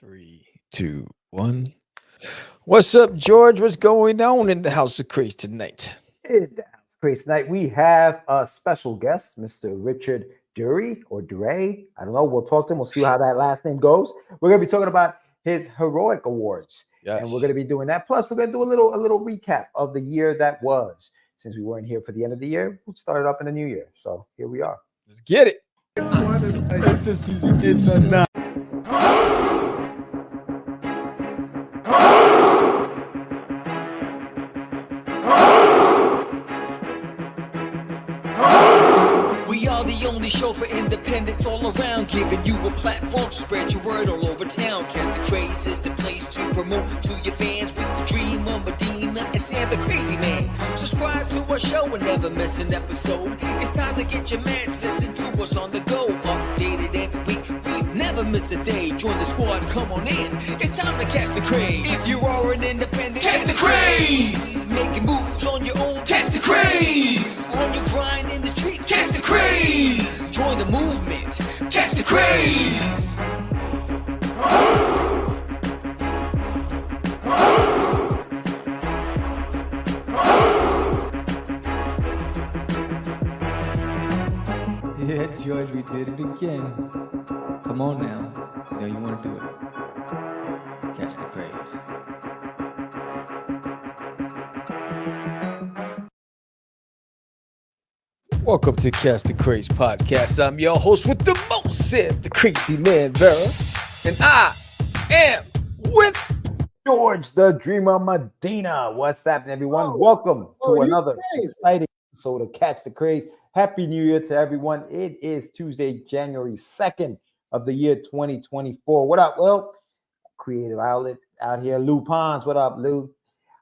Three, two, one. What's up, George? What's going on in the House of Craze tonight? In the Craze tonight, we have a special guest, Mr. Richard Dury or Duray. I don't know. We'll talk to him. We'll see how that last name goes. We're gonna be talking about his heroic awards, and we're Yes. gonna be doing that. Plus, we're gonna do a little recap of the year that was. Since we weren't here for the end of the year, we'll start it up in the new year. So here we are. Let's get it. It's just easy. It's not. We are the only show for independents all around, giving you a platform to spread your word all over town. Catch the Craze is the place to promote to your fans with the dream of Medina and Sam the Crazy Man. Subscribe to our show and never miss an episode. It's time to get your mans, listen to us on the go. Updated every week, we never miss a day. Join the squad, come on in. It's time to catch the Craze. If you are an independent, catch the Craze. Making moves on your own, catch the Craze. On your grind in the streets, catch the Craze. Join the movement, catch the Craze. Yeah, George, we did it again. Come on now. You know you want to do it. Catch the Craze. Welcome to Catch the Craze podcast. I'm your host with the most, Sam, the Crazy Man Vera, and I am with George, the Dreamer Medina. What's happening, everyone? Welcome to another exciting episode of Catch the Craze. Happy New Year to everyone. It is Tuesday, January 2nd of the year 2024. What up, Will? Creative outlet out here. Lou Pons. What up, Lou?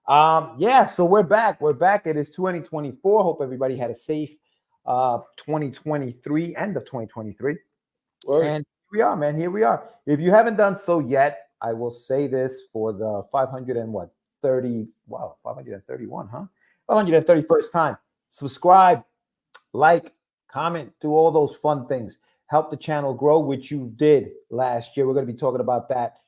So we're back. We're back. It is 2024. Hope everybody had a safe 2023, end of 2023. Word. And here we are, man. Here we are. If you haven't done so yet, I will say this for the 531, huh? 531st time. Subscribe, like, comment, do all those fun things. Help the channel grow, which you did last year. We're going to be talking about that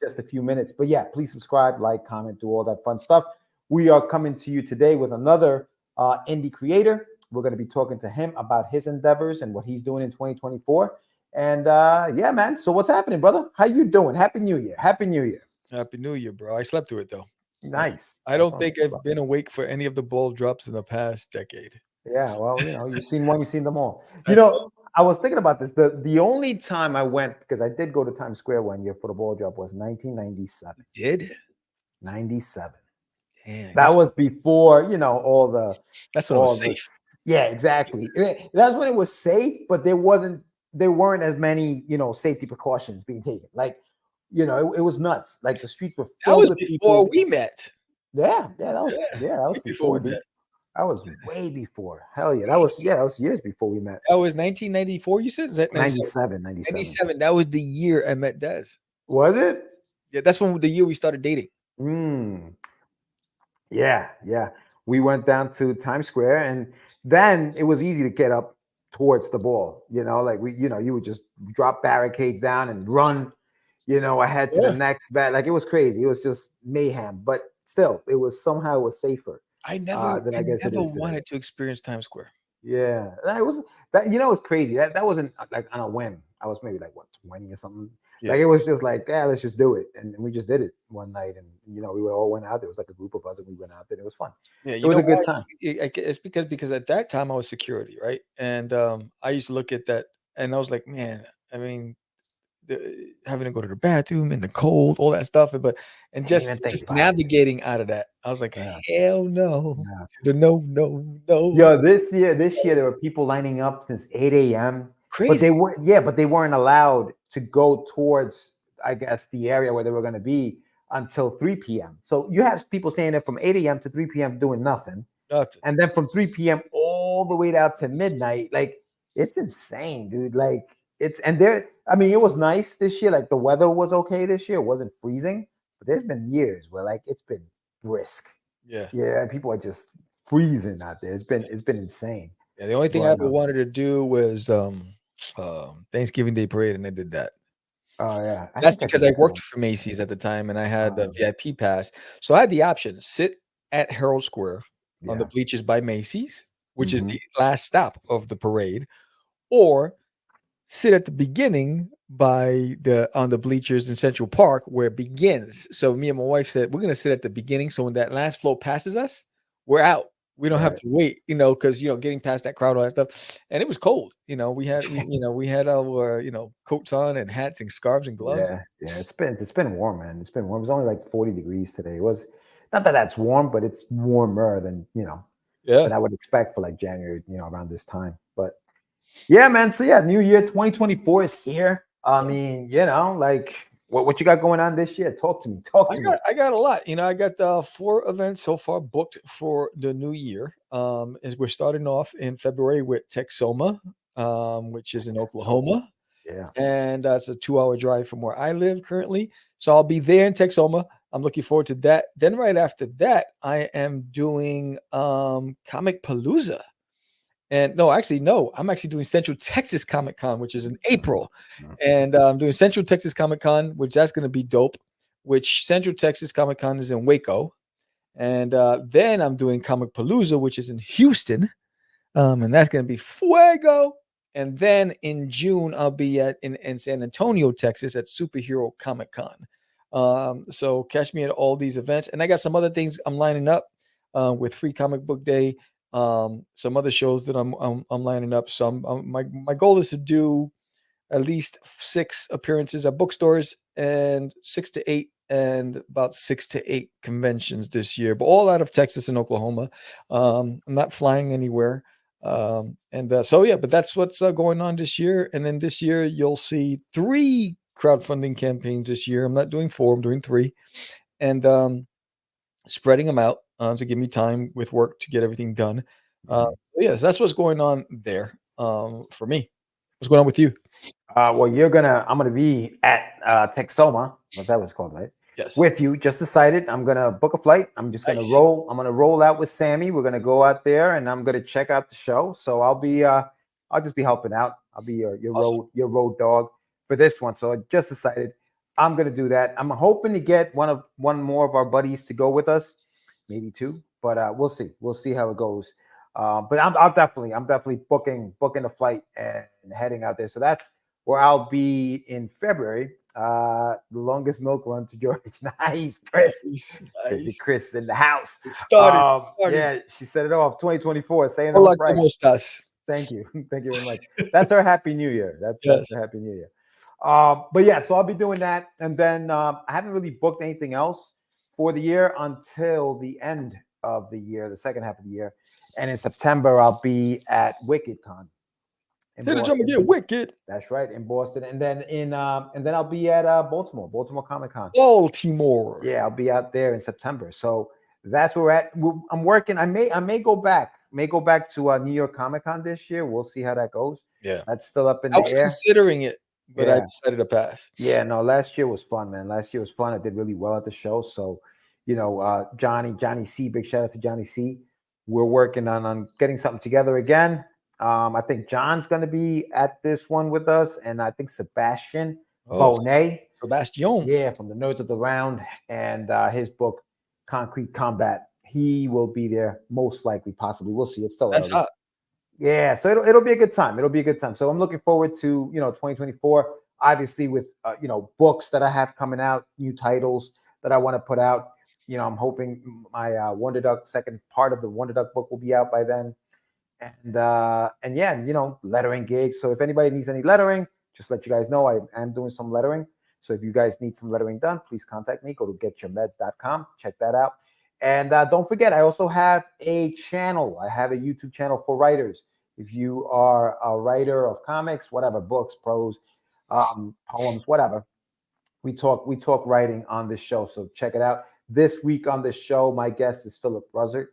just a few minutes. But yeah, please subscribe, like, comment, do all that fun stuff. We are coming to you today with another indie creator. We're going to be talking to him about his endeavors and what he's doing in 2024. And yeah, man. So what's happening, brother? How you doing? Happy New Year. Happy New Year. Happy New Year, bro. I slept through it, though. Nice. I don't think I've been awake for any of the ball drops in the past decade. Yeah, well, you've seen one, you've seen them all. I was thinking about this. The only time I went, because I did go to Times Square one year for the ball drop, was 1997. Did? 97. Damn, that was before, all the. That's when it was safe. Yeah, exactly. That's when it was safe, but there weren't as many, safety precautions being taken. Like, it was nuts. Like the streets were filled with people. We met. Yeah, that was before we met. That was way before. Hell yeah. That was years before we met. That was 1994, you said? Is that 97? 97. That was the year I met Des. Was it? Yeah, that's when the year we started dating. Yeah. We went down to Times Square, and then it was easy to get up towards the ball. Like you would just drop barricades down and run, ahead to the next bat. Like it was crazy. It was just mayhem. But still, it was safer. I never wanted to experience Times Square. Yeah, that was that. It's crazy. That wasn't like on a whim. I was maybe like 20 or something. Yeah. Like it was just like, let's just do it, and we just did it one night, and we all went out. There was like a group of us, and we went out there. It was fun. Yeah, it was a good time. It's because at that time I was security, right? And I used to look at that, and I was like, man, I mean, having to go to the bathroom in the cold, all that stuff, and just navigating out of that, I was like, hell no, no. Yo, this year there were people lining up since 8 a.m. Crazy. But they weren't allowed to go towards, I guess, the area where they were going to be until 3 p.m. So you have people staying there from 8 a.m. to 3 p.m. doing nothing. And then from 3 p.m. all the way down to midnight. Like, it's insane, dude. Like, it was nice this year. Like, the weather was okay this year. It wasn't freezing. But there's been years where, like, it's been brisk. Yeah, people are just freezing out there. It's been insane. Yeah, the only thing I ever wanted to do was Thanksgiving Day parade, and I did that. Oh yeah, I That's think I because could I get to worked them. for Macy's at the time, and I had the Um, VIP pass. So I had the option, sit at Herald Square on the yeah. bleachers by Macy's, which is Hmm. the last stop of the parade, or sit at the beginning by the on the bleachers in Central Park where it begins. So me and my wife said, "We're gonna sit at the beginning, so when that last float passes us, we're out. We don't have Right. to wait, because getting past that crowd, all that stuff." And it was cold. We had our, coats on and hats and scarves and gloves. Yeah, yeah. It's been warm, man. It's been warm. It was only like 40 degrees today. It was not that that's warm, but it's warmer than Yeah. than I would expect for like January, around this time. But yeah, man. So yeah, New Year 2024 is here. I mean, like what you got going on this year? Talk to me. Talk I to me. got I got a lot. I got 4 events so far booked for the new year. As we're starting off in February with Texoma, which is in So Oklahoma. yeah. And it's a 2-hour drive from where I live currently. So I'll be there in Texoma. I'm looking forward to that. Then right after that, I am doing Comic Palooza. And no, actually, no, I'm actually doing Central Texas Comic Con, which is in April. Mhm. And I'm doing Central Texas Comic Con, which that's going to be dope. Which Central Texas Comic Con is in Waco. And then I'm doing Comic Palooza, which is in Houston. And that's going to be fuego. And then in June, I'll be in San Antonio, Texas, at Superhero Comic Con. So catch me at all these events, and I got some other things I'm lining up with Free Comic Book Day. Some other shows that I'm lining up. My goal is to do at least 6 appearances at bookstores and 6 to 8 and about 6 to 8 conventions this year, but all out of Texas and Oklahoma. I'm not flying anywhere. So yeah, but that's what's going on this year. And then this year you'll see 3 crowdfunding campaigns this year. I'm not doing 4, I'm doing 3. And spreading them out to give me time with work to get everything done. Mhm. Yes, that's what's going on there for me. What's going on with you? Well, I'm gonna be at Texoma. What's that? What's called, right? Yes. With you. Just decided. I'm gonna book a flight. I'm just gonna Nice. roll. I'm gonna roll out with Sammy. We're gonna go out there, and I'm gonna check out the show. So I'll just be helping out. I'll be Awesome. your road dog for this one. So I just decided I'm gonna do that. I'm hoping to get one more of our buddies to go with us, maybe 2, but we'll see. We'll see how it goes. But I'm definitely booking the flight and heading out there. So that's where I'll be in February. The longest milk run to George. Nice, Chris. Nice. Chris in the house. It started. Yeah, she set it off 2024, saying it Hola, off right. ¿cómo estás? Thank you. Thank you very much. That's our happy new year. That's Yes. our happy new year. But yeah, so I'll be doing that. And then I haven't really booked anything else for the year until the end of the year, the second half of the year. And in September, I'll be at WickedCon in Hit the drum Boston. again, wicked. That's right, in Boston. And then I'll be at Baltimore Comic Con. Baltimore. Yeah, I'll be out there in September. So that's where we're at. I'm working. I may go back. May go back to New York Comic Con this year. We'll see how that goes. Yeah. That's still up in I the was air. considering it, but I Yeah. decided to pass. Yeah, no, last year was fun, man. Last year was fun. I did really well at the show. So, Johnny C, big shout out to Johnny C. We're working on getting something together again. I think John's going to be at this one with us, and I think Sebastian Bonet, Sebastian. yeah, from the Nerds of the Round, and his book Concrete Combat. He will be there most likely, possibly. We'll see. It's still That's early. hot. Yeah, so it'll be a good time. It'll be a good time. So I'm looking forward to 2024. Obviously, with books that I have coming out, new titles that I want to put out. I'm hoping my Wonder Duck second part of the Wonder Duck book will be out by then. And yeah, lettering gigs. So if anybody needs any lettering, just let you guys know I am doing some lettering. So if you guys need some lettering done, please contact me. Go to getyourmeds.com. Check that out. And don't forget, I also have a channel. I have a YouTube channel for writers. If you are a writer of comics, whatever, books, prose, poems, whatever, we talk writing on this show. So check it out. This week on this show, my guest is Philip Russert.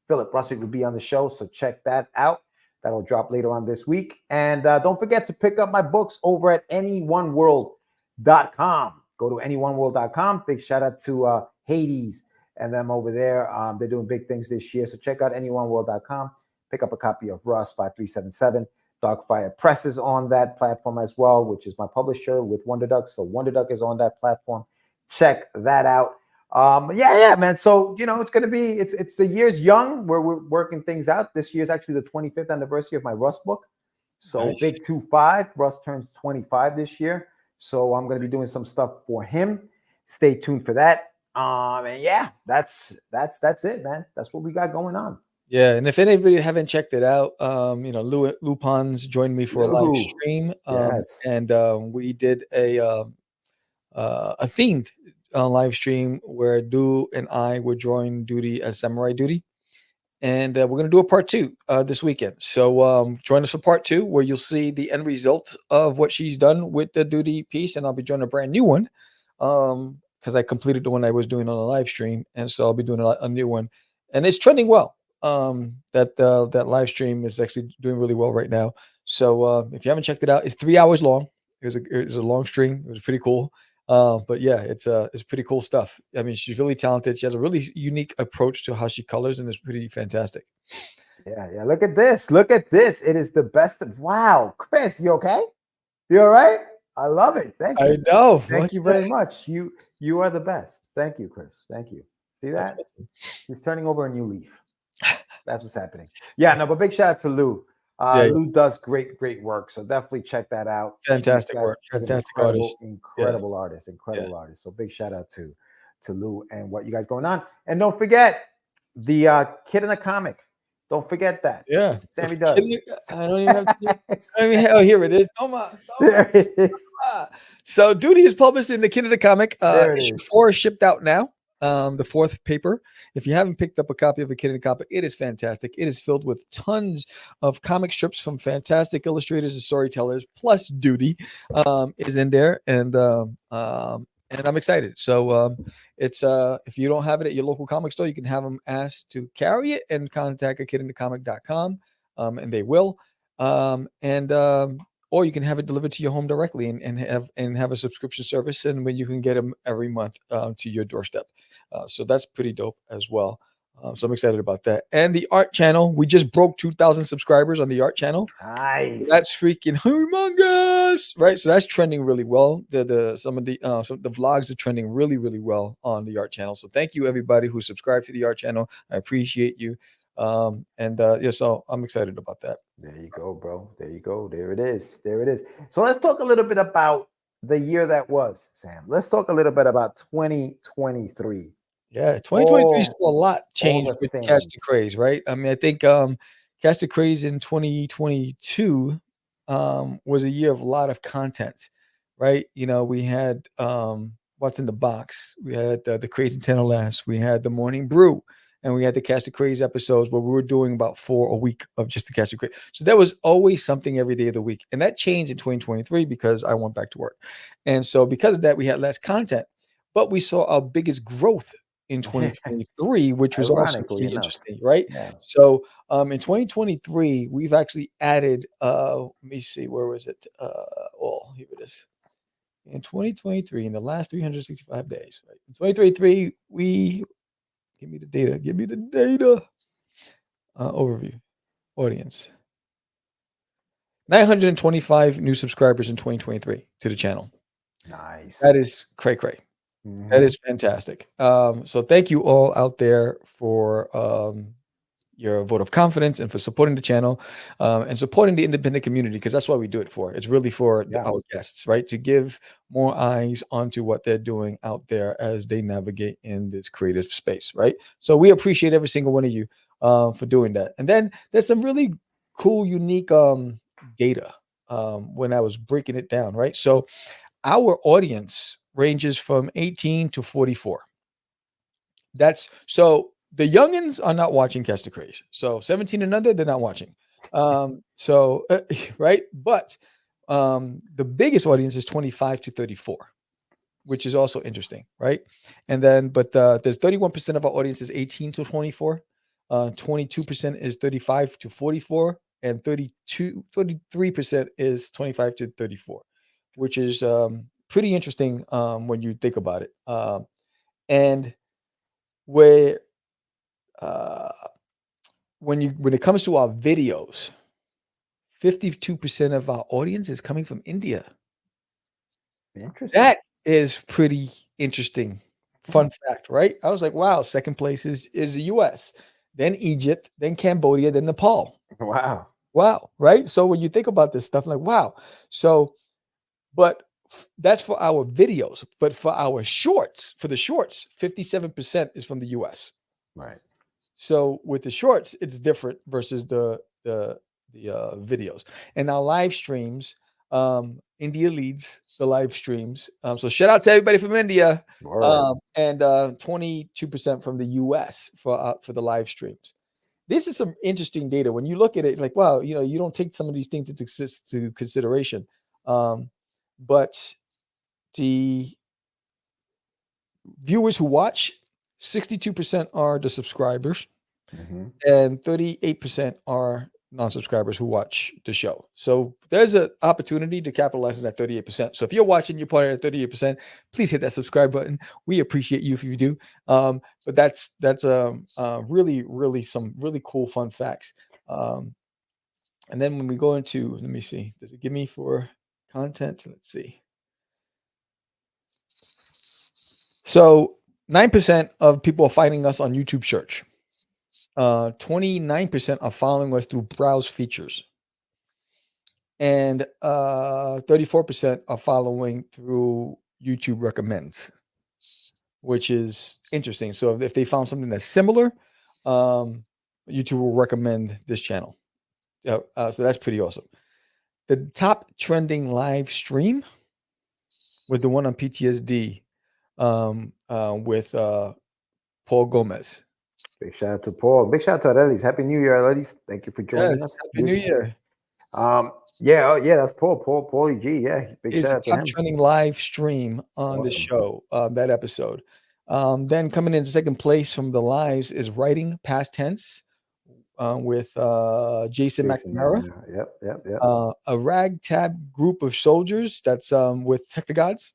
Philip Russert will be on the show, so check that out. That'll drop later on this week. And don't forget to pick up my books over at anyoneworld.com. Go to anyoneworld.com. Big shout out to Hades and them over there. They're doing big things this year. So check out anyoneworld.com. Pick up a copy of H.E.R.O.I.C 5377. Darkfire Press is on that platform as well, which is my publisher with WonderDuck. So WonderDuck is on that platform. Check that out. Yeah, man. So it's gonna be it's the year's young where we're working things out. This year's actually the 25th anniversary of my Russ book. So Nice. big 2-5. Russ turns 25 this year. So I'm gonna be doing some stuff for him. Stay tuned for that. And yeah, that's it, man. That's what we got going on. Yeah, and if anybody haven't checked it out, Lou Pons joined me for a live Lou. stream, Yes. and we did a themed live stream where Du and I would join duty as samurai duty, and we're gonna do a part two this weekend. So join us for part two, where you'll see the end result of what she's done with the duty piece, and I'll be joining a brand new one because I completed the one I was doing on the live stream, and so I'll be doing a new one, and it's trending well. That live stream is actually doing really well right now. So if you haven't checked it out, it's 3 hours long. It was a long stream. It was pretty cool. But yeah, it's pretty cool stuff. I mean, she's really talented. She has a really unique approach to how she colors, and it's pretty fantastic. Yeah. Look at this. Look at this. It is the best. Wow, Chris, you okay? You all right? I love it. Thank you. I know. Thank you very much. You are the best. Thank you, Chris. Thank you. See that? Awesome. He's turning over a new leaf. That's what's happening. Yeah, no, but big shout out to Lou. Yeah. Lou does great work. So definitely check that out. Fantastic work. She's an Fantastic incredible artist. Incredible artist. So big shout out to Lou and what you guys going on. And don't forget the kid in the comic. Don't forget that. Yeah. Sammy does. I don't even have to. Oh, here it is. There it is. So Duty is published in the Kid of the Comic. There it Issue is. 4 is shipped out now. The 4th paper. If you haven't picked up a copy of A Kid in the Comic, it is fantastic. It is filled with tons of comic strips from fantastic illustrators and storytellers. Plus, Duty is in there, and I'm excited. So it's if you don't have it at your local comic store, you can have them asked to carry it and contact akidinthecomic.com, and they will. Or you can have it delivered to your home directly and have a subscription service, and when you can get them every month to your doorstep. So that's pretty dope as well. So I'm excited about that. And the art channel, we just broke 2,000 subscribers on the art channel. Nice. That's freaking humongous, right? So that's trending really well. Some of the vlogs are trending really, really well on the art channel. So thank you everybody who subscribed to the art channel. I appreciate you. So I'm excited about that. There you go, bro. There you go. There it is. There it is. So let's talk a little bit about the year that was, Sam. Let's talk a little bit about 2023. Yeah, 2023 is a lot changed with Catch the Craze, right? I mean, I think Catch the Craze in 2022 was a year of a lot of content, right? We had What's in the Box, we had the Crazy Tenderlast, we had the Morning Brew, and we had the Catch the Craze episodes where we were doing about 4 a week of just the Catch the Craze. So there was always something every day of the week. And that changed in 2023 because I went back to work. And so because of that, we had less content, but we saw our biggest growth in 2023, which was also pretty interesting, right? Yeah. So in 2023, we've actually added, let me see, where was it? Here it is. In 2023, in the last 365 days, right? In 2023, give me the data. Overview, audience. 925 new subscribers in 2023 to the channel. Nice. That is cray. Mm-hmm. That is fantastic. So thank you all out there for your vote of confidence and for supporting the channel and supporting the independent community, because that's what we do it for. It's really for our guests, right? To give more eyes onto what they're doing out there as they navigate in this creative space, right? So we appreciate every single one of you for doing that. And then there's some really cool, unique data when I was breaking it down, right? So our audience ranges from 18 to 44. So the youngins are not watching Catch the Craze. So 17 and under, they're not watching. Right. But the biggest audience is 25 to 34, which is also interesting. Right. And then, but there's 31% of our audience is 18 to 24. 22% is 35 to 44, and 33% is 25 to 34, which is pretty interesting when you think about it. And where when it comes to our videos, 52% of our audience is coming from India. Interesting. That is pretty interesting. Fun fact, right? I was like, wow, second place is the US, then Egypt, then Cambodia, then Nepal. Wow. Wow, right? So when you think about this stuff, like, wow. So, but that's for our videos, but for our shorts, for the shorts, 57% is from the US. Right. So with the shorts, it's different versus the videos. And our live streams, India leads the live streams. So shout out to everybody from India. Word. And 22% from the US for the live streams. This is some interesting data. When you look at it, it's like, wow, you don't take some of these things into consideration. But the viewers who watch, 62% are the subscribers, and 38% are non-subscribers who watch the show. So there's an opportunity to capitalize on that 38%. So if you're watching, you're part of that 38%, please hit that subscribe button. We appreciate you if you do. But that's really some really cool fun facts. And then when we go into, let me see, does it give me for content? Let's see. So 9% of people are finding us on YouTube search. 29% are following us through browse features. And 34% are following through YouTube recommends, which is interesting. So if they found something that's similar, YouTube will recommend this channel. So that's pretty awesome. The top trending live stream was the one on PTSD with Paul Gomez. Big shout out to Paul. Big shout out to Arelis. Happy New Year, Arelis. Thank you for joining us. Happy New Year. Yeah, that's Paulie G. Yeah, big It's shout a out to top him. trending live stream on the show, that episode. Then coming in second place from the lives is writing past tense with Jason McNamara. Yep. A ragtag group of soldiers, that's with Tech the Gods,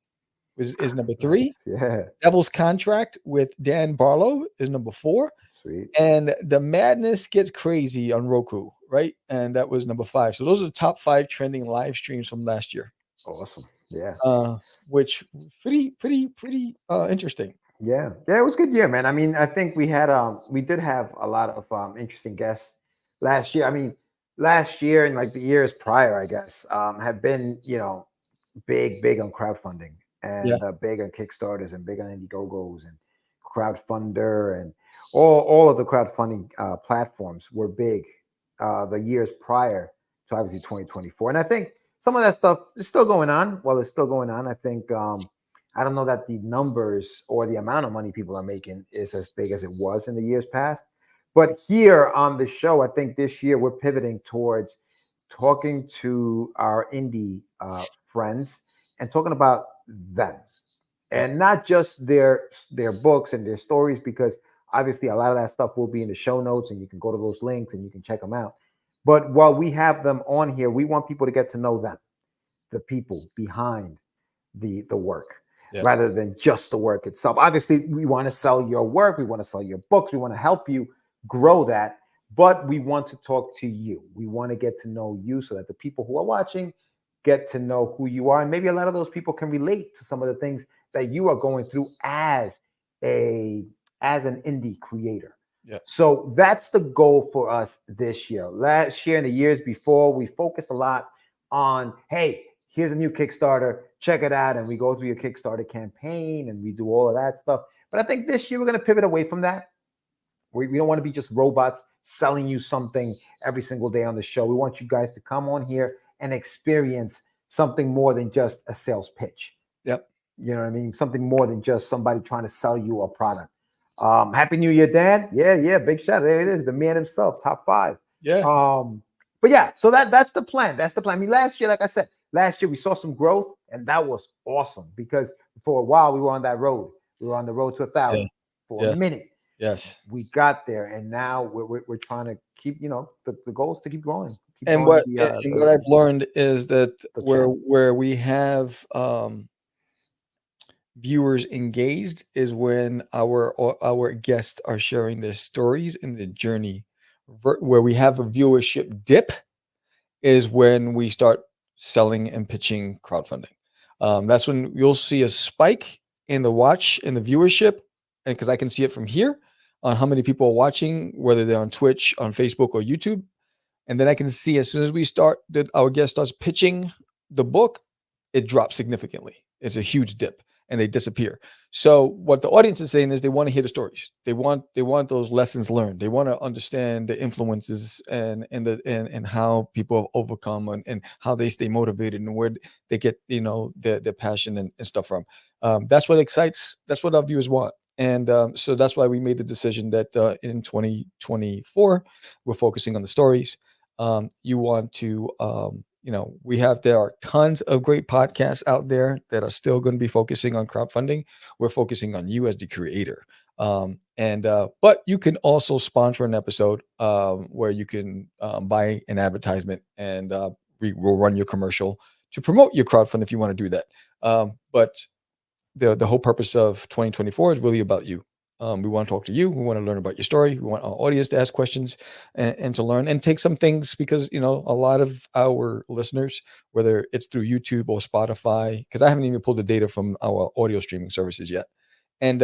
is number 3. Nice. Yeah. Devil's Contract with Dan Barlow is number 4. Sweet. And The Madness Gets Crazy on Roku, right? And that was number 5. So those are the top 5 trending live streams from last year. Awesome. Yeah. Which pretty interesting. Yeah, it was a good year, man. I mean, I think we did have a lot of interesting guests last year. I mean, last year and like the years prior, I guess, have been, big on crowdfunding and big on Kickstarters and big on Indiegogos and Crowdfunder, and all of the crowdfunding platforms were big the years prior to obviously 2024. And I think some of that stuff is still going on. Well, it's still going on. I think I don't know that the numbers or the amount of money people are making is as big as it was in the years past. But here on the show, I think this year we're pivoting towards talking to our indie friends and talking about them, and not just their books and their stories, because obviously a lot of that stuff will be in the show notes and you can go to those links and you can check them out. But while we have them on here, we want people to get to know them, the people behind the work. Rather than just the work itself. Obviously, we want to sell your work. We want to sell your books. We want to help you grow that. But we want to talk to you. We want to get to know you so that the people who are watching get to know who you are. And maybe a lot of those people can relate to some of the things that you are going through as an indie creator. Yeah. So that's the goal for us this year. Last year and the years before, we focused a lot on, hey, here's a new Kickstarter, check it out. And we go through your Kickstarter campaign and we do all of that stuff. But I think this year we're going to pivot away from that. We don't want to be just robots selling you something every single day on the show. We want you guys to come on here and experience something more than just a sales pitch. Yep. You know what I mean? Something more than just somebody trying to sell you a product. Happy New Year, Dan. Yeah. Big shout out. There it is. The man himself, top 5. Yeah. But yeah, so that's the plan. That's the plan. I mean, last year, like I said, we saw some growth, and that was awesome because for a while we were on that road. We were on the road to 1,000 for a minute. Yes. We got there, and now we're trying to keep, the goal is to keep growing. What I've learned is that where we have viewers engaged is when our guests are sharing their stories and the journey. Where we have a viewership dip is when we start selling and pitching crowdfunding. That's when you'll see a spike in the watch in the viewership, and because I can see it from here on how many people are watching, whether they're on Twitch, on Facebook, or YouTube. And then I can see as soon as we start that our guest starts pitching the book, it drops significantly. It's a huge dip and they disappear. So what the audience is saying is they want to hear the stories. They want those lessons learned. They want to understand the influences and how people have overcome and how they stay motivated and where they get their passion and stuff from. That's what excites. That's what our viewers want. And so that's why we made the decision that in 2024 we're focusing on the stories. You want to there are tons of great podcasts out there that are still going to be focusing on crowdfunding. We're focusing on you as the creator. But you can also sponsor an episode where you can buy an advertisement and we will run your commercial to promote your crowdfund if you want to do that. But the whole purpose of 2024 is really about you. We want to talk to you. We want to learn about your story. We want our audience to ask questions and to learn and take some things because, a lot of our listeners, whether it's through YouTube or Spotify, because I haven't even pulled the data from our audio streaming services yet. And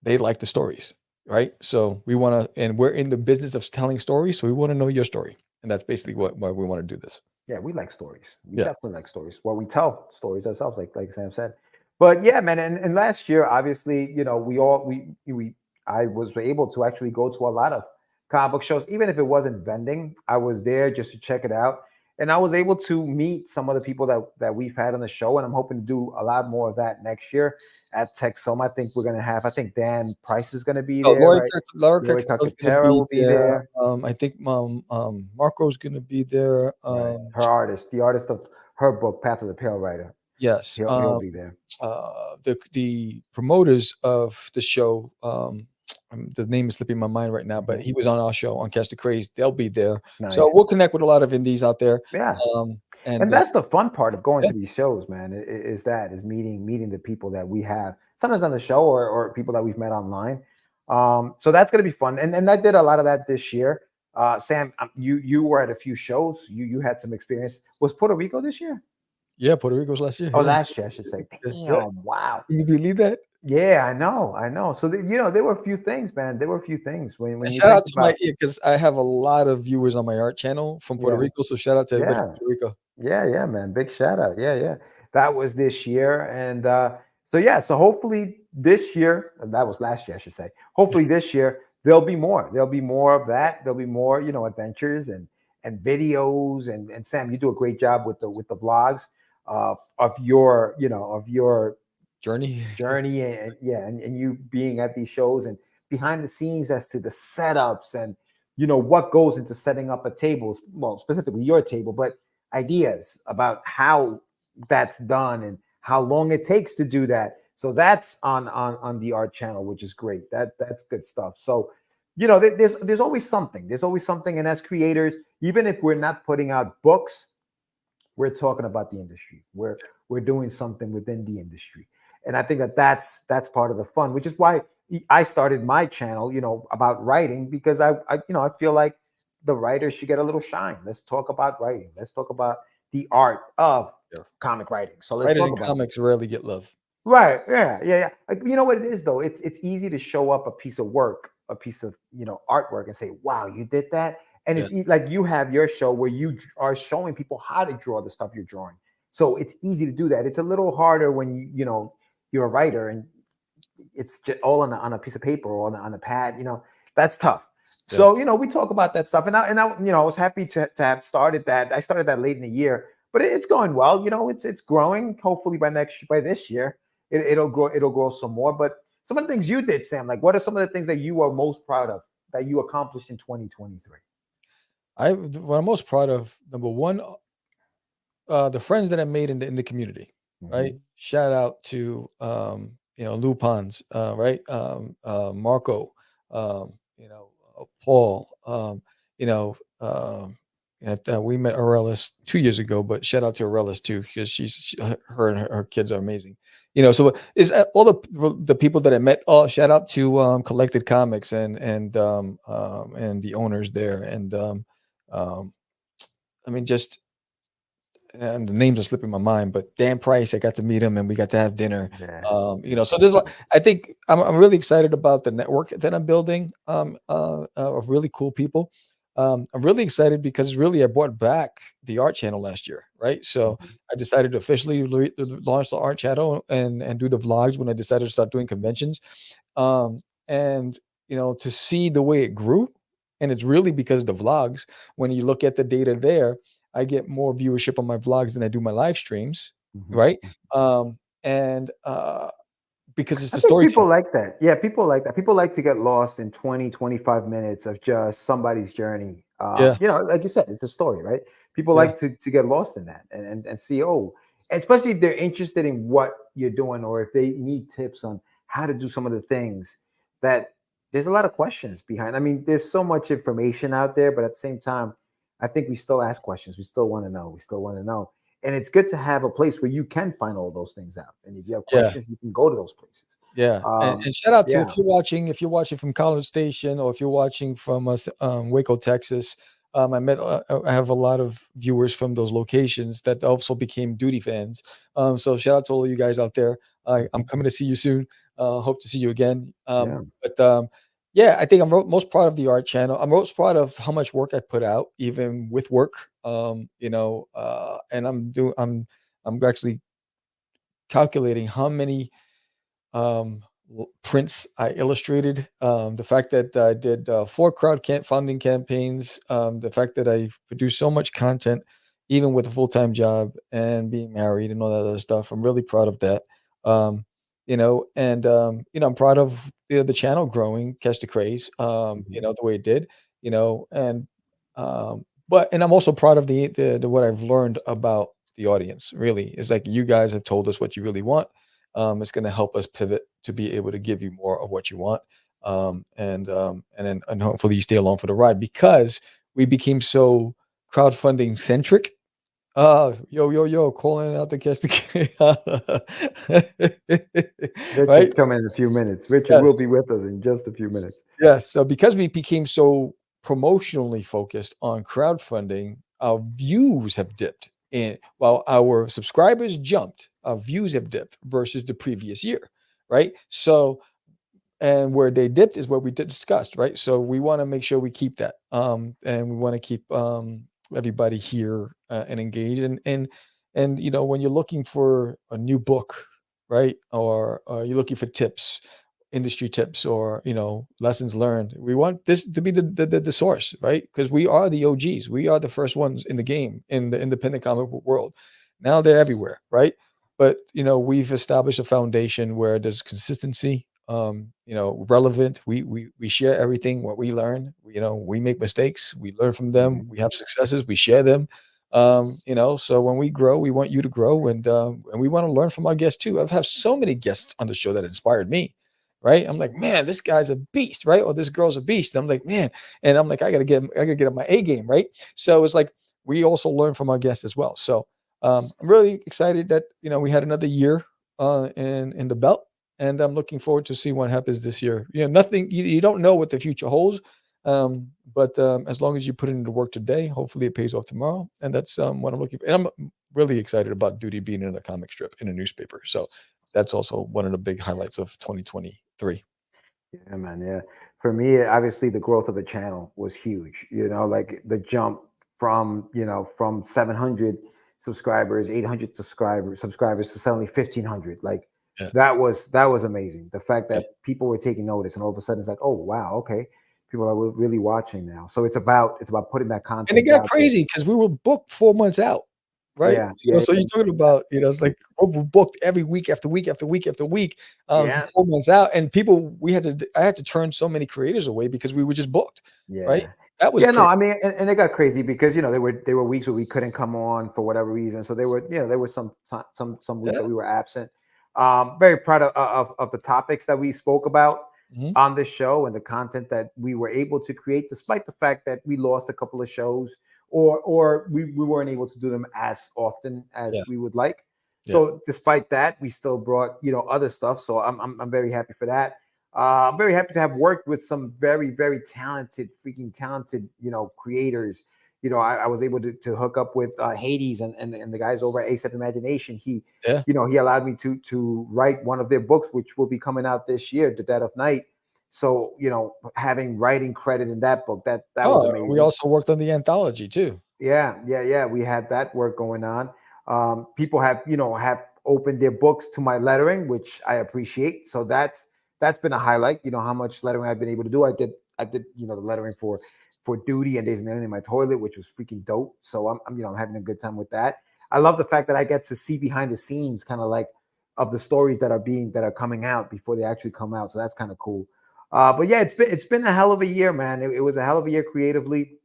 they like the stories, right? So we want to, and we're in the business of telling stories. So we want to know your story. And that's basically why we want to do this. Yeah, we like stories. We Yeah. definitely like stories. Well, we tell stories ourselves, like Sam said. But yeah, man, and last year, obviously, I was able to actually go to a lot of comic book shows, even if it wasn't vending. I was there just to check it out, and I was able to meet some of the people that we've had on the show, and I'm hoping to do a lot more of that next year at TechSome. I think we're gonna have. I think Dan Price is gonna be there, right? Laura Lori Kirk's will be there. I think Marco's going to be there. Right. The artist of her book, Path of the Pale Rider. Yes. He'll be there. The promoters of the show, the name is slipping my mind right now, but he was on our show on Catch the Craze. They'll be there. Nice. So we'll connect with a lot of indies out there. Yeah. And that's the fun part of going to these shows, man, is meeting the people that we have sometimes on the show or people that we've met online. So that's going to be fun. And I did a lot of that this year. Sam, you were at a few shows. You had some experience. Was Puerto Rico this year? Yeah, Puerto Rico was last year. Oh, last year, I should say. Damn, wow. Can you believe that? Yeah, I know. So, there were a few things, man. There were a few things. When you shout out to my ear, because I have a lot of viewers on my art channel from Puerto Rico. So shout out to everybody from Puerto Rico. Yeah, man. Big shout out. Yeah. That was this year. And so hopefully this year, that was last year, I should say. Hopefully this year, there'll be more. There'll be more of that. There'll be more, adventures and videos. And Sam, you do a great job with the vlogs of your journey and you being at these shows and behind the scenes as to the setups and what goes into setting up a table, well, specifically your table, but ideas about how that's done and how long it takes to do that. So that's on the art channel, which is great. That's good stuff. So there's always something. And as creators, even if we're not putting out books, we're talking about the industry. We're doing something within the industry. And I think that's part of the fun, which is why I started my channel, about writing, because I feel like the writers should get a little shine. Let's talk about writing. Let's talk about the art of comic writing. So let's writers talk and about comics rarely get love. Right. Yeah. Like, you know what it is though? It's easy to show up a piece of work, a piece of artwork, and say, "Wow, you did that." And it's like you have your show where you are showing people how to draw the stuff you're drawing. So it's easy to do that. It's a little harder when you're a writer and it's just all on a piece of paper or on a pad. That's tough. Yeah. So we talk about that stuff, and I was happy to have started that. I started that late in the year, but it's going well. It's growing. Hopefully by this year, it'll grow some more. But some of the things you did, Sam, like what are some of the things that you are most proud of that you accomplished in 2023? What I'm most proud of, number one, the friends that I made in the community, right? Shout out to Lou Pons, right? Marco, Paul, we met Aurelis 2 years ago, but shout out to Aurelis too, because her and her kids are amazing. So is all the people that I met. Oh, shout out to Collected Comics and the owners there, and I mean, just and the names are slipping my mind, but Dan Price, I got to meet him and we got to have dinner. Yeah. So there's, I think I'm really excited about the network that I'm building, of really cool people. I'm really excited because really I brought back the art channel last year, right? So Mhm. I decided to officially launch the art channel and do the vlogs when I decided to start doing conventions. And to see the way it grew, and it's really because of the vlogs. When you look at the data there, I get more viewership on my vlogs than I do my live streams, Mhm. right? And because it's I the think people storytelling. like that. Yeah, people like that. People like to get lost in 20, 25 minutes of just somebody's journey. Yeah, Like you said, it's a story, right? People yeah, like to get lost in that and see, oh, and especially if they're interested in what you're doing or if they need tips on how to do some of the things that there's a lot of questions behind. I mean, there's so much information out there, but at the same time, I think we still ask questions. We still want to know. We still want to know. And it's good to have a place where you can find all those things out. And if you have yeah. questions, you can go to those places. Yeah, and shout out to Yeah. if you're watching from College Station or if you're watching from us, Waco, Texas. I have a lot of viewers from those locations that also became Duty fans. So shout out to all of you guys out there. I'm Mhm. coming to see you soon. Hope to see you again. Yeah. But yeah, I think I'm most proud of the art channel. I'm most proud of how much work I put out, even with work. And I'm actually calculating how many prints I illustrated. The fact that I did 4 funding campaigns. The fact that I produced so much content, even with a full time job and being married and all that other stuff. I'm really proud of that. I'm proud of the channel growing, Catch the Craze. Mhm. The way it did. And but and I'm also proud of the what I've learned about the audience. Really, is like you guys have told us what you really want. It's going to help us pivot to be able to give you more of what you want. And hopefully you stay along for the ride because we became so crowdfunding centric. Yo, calling out the guest again. Right? Richard's coming in a few minutes. Richard will Yes. be with us in just a few minutes. Yes. So because we became so promotionally focused on crowdfunding, our views have dipped. And while our subscribers jumped, our views have dipped versus the previous year. Right. So and where they dipped is what we discussed, right? So we want to make sure we keep that, and we want to keep everybody here and engaged. And when you're looking for a new book, right, or you're looking for tips, industry tips, or lessons learned, we want this to be the source, right? Because we are the OGs, we are the first ones in the game in the independent comic book world. Now they're everywhere, right? But we've established a foundation where there's consistency, relevant. We share everything what we learn. We make mistakes, we learn from them. Mhm. We have successes, we share them. So when we grow, we want you to grow, and we want to learn from our guests too. I've had so many guests on the show that inspired me, right? I'm like, man, this guy's a beast, right? Or this girl's a beast. I'm like, man, and I'm like, I gotta get on my A game, right? So it's like we also learn from our guests as well. So I'm really excited that we had another year in the belt, and I'm looking forward to see what happens this year. Nothing you don't know what the future holds, but as long as you put into the work today, hopefully it pays off tomorrow, and that's what I'm looking for. And I'm really excited about Duty being in a comic strip in a newspaper. So that's also one of the big highlights of 2023. Yeah, man. Yeah. For me, obviously, the growth of the channel was huge. Like the jump from 700 subscribers, 800 subscribers to suddenly 1,500. Like Yeah, that was amazing. The fact yeah. that people were taking notice, and all of a sudden it's like, oh wow, okay, people are really watching now. So it's about putting that And it content got out there. crazy because we were booked 4 months out, right? Yeah, yeah, So you're talking about, it's like we're booked every week after week after week after week, yeah, 4 months out, and people I had to turn so many creators away because we were just booked, right? yeah. That was Yeah, no, crazy. I mean, and it got crazy because there were weeks where we couldn't come on for whatever reason. So there were some weeks Yeah. that we were absent. Very proud of the topics that we spoke about Mhm. on this show and the content that we were able to create, despite the fact that we lost a couple of shows or we weren't able to do them as often as Yeah, we would like. yeah. So despite that, we still brought other stuff. So I'm very happy for that. I'm very happy to have worked with some very, very talented, freaking talented, creators, I was able to hook up with Hades and the guys over at ASAP Imagination. He Yeah. he allowed me to write one of their books, which will be coming out this year, The Dead of Night. So having writing credit in that book, that was amazing. We also worked on the anthology too. Yeah. We had that work going on. People have opened their books to my lettering, which I appreciate. So that's been a highlight. How much lettering I've been able to do. I did the lettering for Duty and Days in My Toilet, which was freaking dope. So I'm having a good time with that. I love the fact that I get to see behind the scenes, kind of like of the stories that are coming out before they actually come out. So that's kind of cool. But yeah, it's been a hell of a year, man. It was a hell of a year creatively.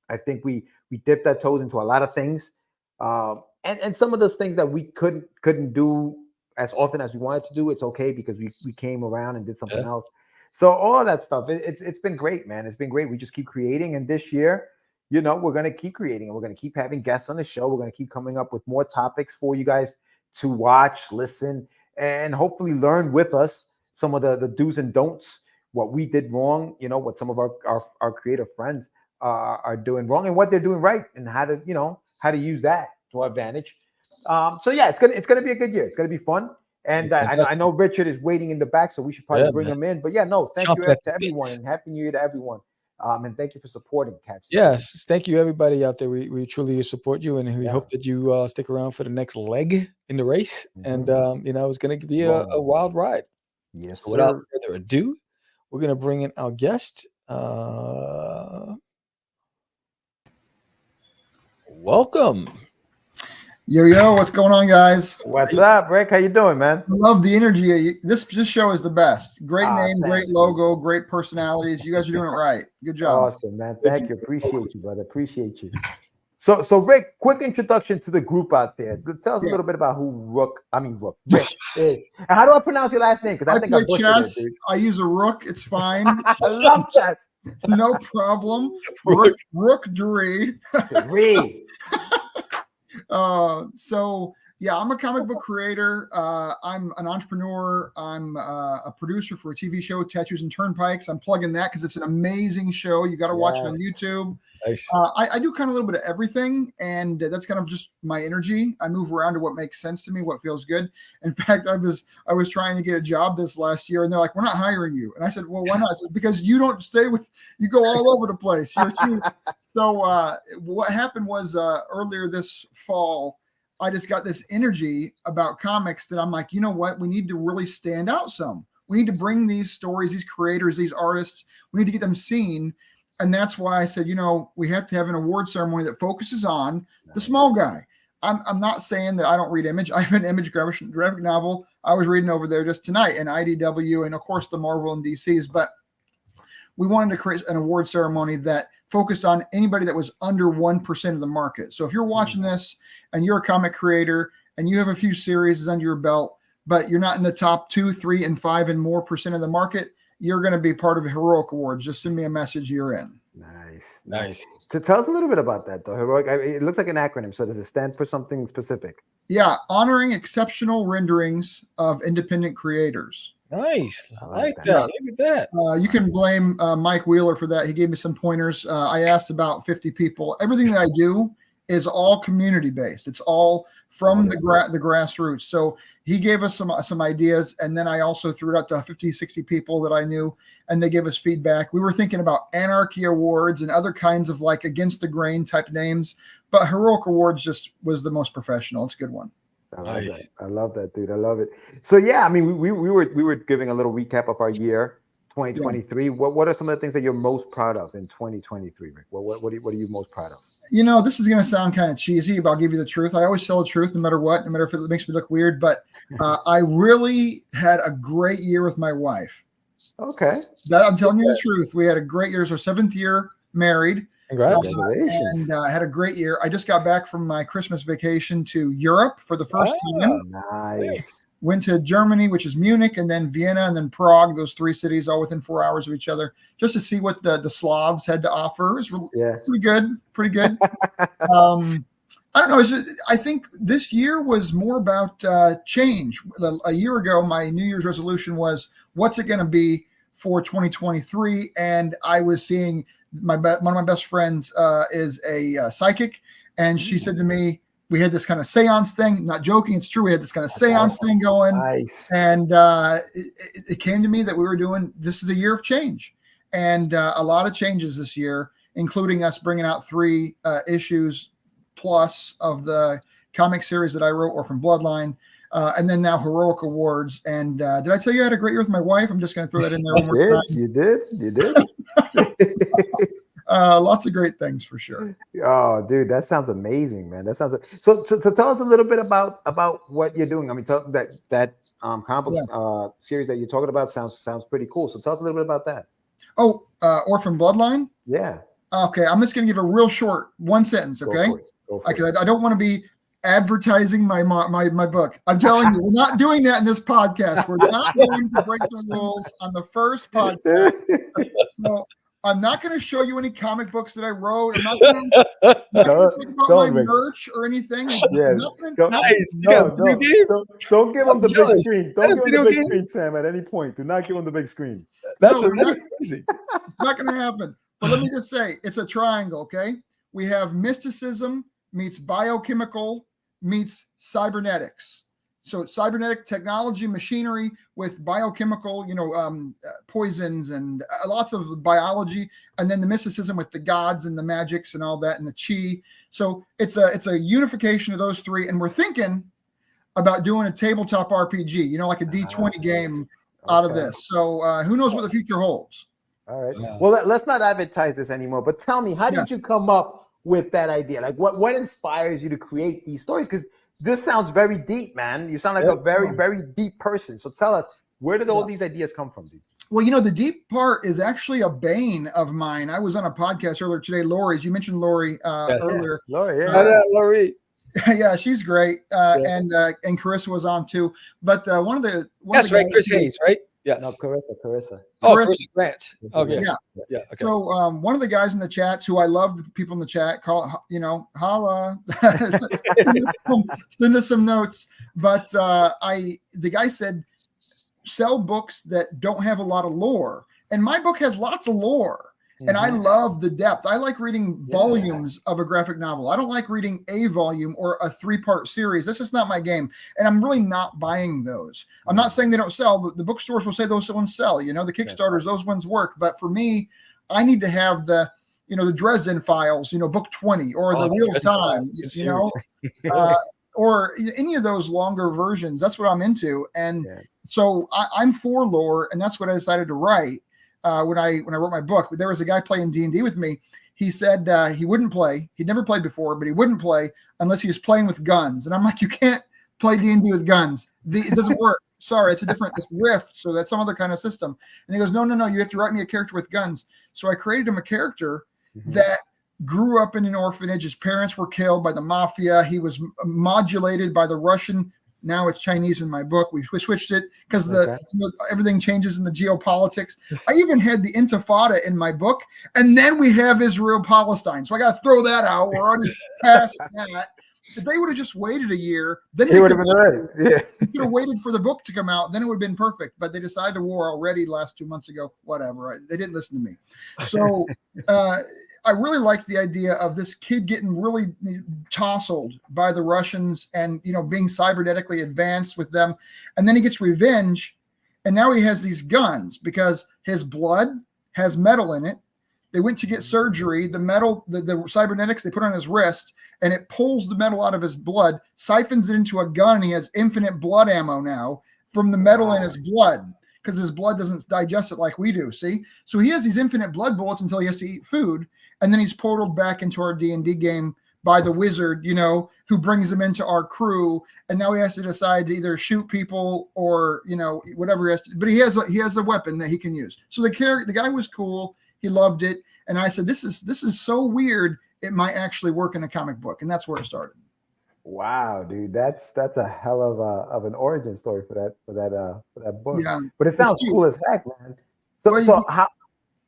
I think we dipped our toes into a lot of things, and some of those things that we couldn't do as often as we wanted to do. It's okay because we came around and did something else. So all of that stuff, it's been great, man. It's been great. We just keep creating, and this year, we're gonna keep creating, and we're gonna keep having guests on the show. We're gonna keep coming up with more topics for you guys to watch, listen, and hopefully learn with us some of the do's and don'ts, what we did wrong, what some of our creative friends are doing wrong, and what they're doing right, and how to use that to our advantage. So yeah, it's gonna be a good year. It's gonna be fun. And I know Richard is waiting in the back, so we should probably bring him in. But yeah, no, thank you to everyone, and Happy New Year to everyone. And thank you for supporting Catch. Yes, thank you everybody out there. We truly support you, and we hope that you stick around for the next leg in the race. And it's going to be a wild ride. Yes, so without further ado, we're going to bring in our guest. Welcome. Yo, what's going on, guys? What's up, Rick? How you doing, man? I love the energy. This show is the best. Great name, great logo, great personalities. You guys are doing it right. Good job. Awesome, man. Thank you. Appreciate you, brother. Appreciate you. So Rick, quick introduction to the group out there. Tell us a little bit about who Rick is. And how do I pronounce your last name? Because I think I butchered chess. it, dude. I use a rook. It's fine. I love chess. No problem. Rook Dree. So yeah, I'm a comic book creator. I'm an entrepreneur. I'm a producer for a TV show, Tattoos and Turnpikes. I'm plugging that because it's an amazing show. You got to watch it on YouTube. Nice. I do kind of a little bit of everything, and that's kind of just my energy. I move around to what makes sense to me, what feels good. In fact, I was trying to get a job this last year, and they're like, "We're not hiring you." And I said, "Well, why not?" I said, "Because you don't you go all over the place. You're too." So what happened was earlier this fall, I just got this energy about comics that I'm like, you know what? We need to really stand out some. We need to bring these stories, these creators, these artists, we need to get them seen. And that's why I said, we have to have an award ceremony that focuses on the small guy. I'm not saying that I don't read Image. I have an Image graphic novel I was reading over there just tonight, and IDW, and of course the Marvel and DCs. But we wanted to create an award ceremony that focused on anybody that was under 1% of the market. So if you're watching this and you're a comic creator and you have a few series under your belt, but you're not in the top 2, 3, and 5 and more percent of the market, you're going to be part of Heroic Awards. Just send me a message. You're in. Nice. To tell us a little bit about that, though. Heroic. It looks like an acronym. So does it stand for something specific? Yeah, honoring exceptional renderings of independent creators. Nice. I like that. Look at that. You can blame Mike Wheeler for that. He gave me some pointers. I asked about 50 people. Everything that I do is all community based. It's all from the grassroots. So he gave us some ideas, and then I also threw it out to 50, 60 people that I knew, and they gave us feedback. We were thinking about Anarchy Awards and other kinds of like against the grain type names, but Heroic Awards just was the most professional. It's a good one. I love that, dude. I love it. So yeah, I mean, we were giving a little recap of our year 2023. What are some of the things that you're most proud of in 2023, Rick? What are you most proud of? This is going to sound kind of cheesy, but I'll give you the truth. I always tell the truth no matter what, no matter if it makes me look weird. But I really had a great year with my wife. Okay. I'm telling you the truth. We had a great year. It's our 7th year married. Congratulations. And had a great year. I just got back from my Christmas vacation to Europe for the first time. Nice. Went to Germany, which is Munich, and then Vienna, and then Prague, those 3 cities all within 4 hours of each other, just to see what the Slavs had to offer. It was pretty good. I don't know. I think this year was more about change. A year ago, my New Year's resolution was, what's it going to be for 2023? And I was seeing one of my best friends is a psychic, and she said to me, we had this kind of seance thing. Not joking, it's true. We had this kind of seance thing going, Nice. and it came to me that we were doing. This is a year of change, and a lot of changes this year, including us bringing out 3 issues plus of the comic series that I wrote, Orphan Bloodline. And then now Heroic Awards. And did I tell you I had a great year with my wife? I'm just going to throw that in there one more time. You did. Lots of great things for sure. Oh, dude, that sounds amazing, man. That sounds so tell us a little bit about what you're doing. I mean, that comic book series that you're talking about sounds pretty cool. So tell us a little bit about that. Oh, Orphan Bloodline? Yeah. Okay, I'm just going to give a real short 1 sentence, okay? Because I don't want to be advertising my book. I'm telling you, we're not doing that in this podcast. We're not going to break the rules on the first podcast. So I'm not going to show you any comic books that I wrote. I'm not going to talk about my merch or anything. Yeah. Don't give them the big screen. Don't give them the big screen, Sam, at any point. Do not give them the big screen. That's crazy. It's not going to happen. But let me just say, it's a triangle, okay? We have mysticism meets biochemical meets cybernetics. So cybernetic technology, machinery with biochemical, poisons and lots of biology, and then the mysticism with the gods and the magics and all that and the chi. So it's a unification of those 3, and we're thinking about doing a tabletop RPG, like a D20 game out of this. So who knows what the future holds? All right. Yeah. Well, let's not advertise this anymore. But tell me, how did you come up with that idea? Like, what inspires you to create these stories? Because this sounds very deep, man. You sound like a very, very deep person. So tell us, where did all these ideas come from, dude? Well, the deep part is actually a bane of mine. I was on a podcast earlier today. Lori's, you mentioned Lori earlier. Lori, Lori. Yeah, she's great. And Carissa was on too. But one of the right, Chris Hayes, right? Yes. No, Carissa. Oh, Carissa Grant. Okay. Yeah. Okay. So one of the guys in the chats who I love, the people in the chat, holla, send us some notes. But the guy said, sell books that don't have a lot of lore. And my book has lots of lore. And I love the depth. I like reading volumes of a graphic novel. I don't like reading a volume or a 3-part series. That's just not my game. And I'm really not buying those. I'm not saying they don't sell. The bookstores will say those ones sell. The Kickstarters, those ones work. But for me, I need to have the Dresden Files, book 20, or the Wheel of Time, or any of those longer versions. That's what I'm into. And so I'm for lore, and that's what I decided to write. When I wrote my book, there was a guy playing D&D with me. He said he wouldn't play. He'd never played before, but he wouldn't play unless he was playing with guns. And I'm like, you can't play D&D with guns. It doesn't work. Sorry, it's Rift, so that's some other kind of system. And he goes, no, you have to write me a character with guns. So I created him a character that grew up in an orphanage. His parents were killed by the mafia. He was modulated by the Russian. Now it's Chinese in my book. We switched it because everything changes in the geopolitics. I even had the Intifada in my book, and then we have Israel-Palestine. So I got to throw that out. We're already past that. If they would have just waited a year, then it would have been right. Yeah, they could have waited for the book to come out. Then it would have been perfect. But they decided to war already last 2 months ago. Whatever. They didn't listen to me. So I really liked the idea of this kid getting really tousled by the Russians and, being cybernetically advanced with them. And then he gets revenge. And now he has these guns because his blood has metal in it. They went to get surgery. The metal, the cybernetics they put on his wrist, and it pulls the metal out of his blood, siphons it into a gun. And he has infinite blood ammo now from the metal in his blood because his blood doesn't digest it like we do. See? So he has these infinite blood bullets until he has to eat food. And then he's portaled back into our D&D game by the wizard, who brings him into our crew. And now he has to decide to either shoot people or, whatever he has to. But he has a weapon that he can use. So the guy was cool. He loved it. And I said, this is so weird. It might actually work in a comic book. And that's where it started. Wow, dude, that's a hell of an origin story for that book. Yeah, but it sounds cool as heck, man. So how?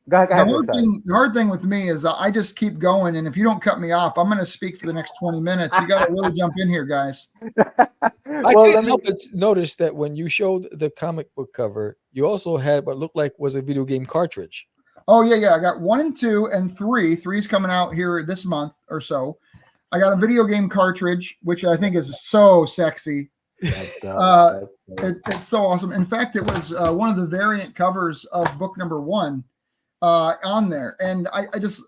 Go ahead. The hard thing with me is I just keep going, and if you don't cut me off, I'm going to speak for the next 20 minutes. You got to really jump in here, guys. I couldn't help but notice that when you showed the comic book cover, you also had what looked like was a video game cartridge. Oh yeah. I got 1 and 2 and 3. 3's coming out here this month or so. I got a video game cartridge, which I think is so sexy. It's so awesome. In fact, it was one of the variant covers of book number 1 on there. And I just,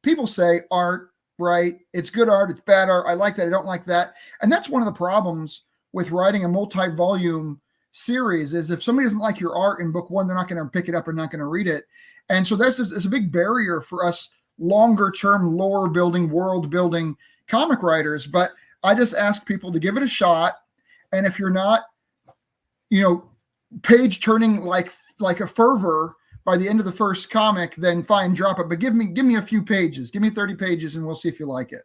people say art, right? It's good art, it's bad art. I like that, I don't like that. And that's one of the problems with writing a multi-volume series is if somebody doesn't like your art in book 1, they're not going to pick it up and not going to read it. And so it's a big barrier for us longer term lore building, world building comic writers. But I just ask people to give it a shot. And if you're not, page turning like a fervor by the end of the first comic, then fine, drop it. But give me a few pages. Give me 30 pages and we'll see if you like it.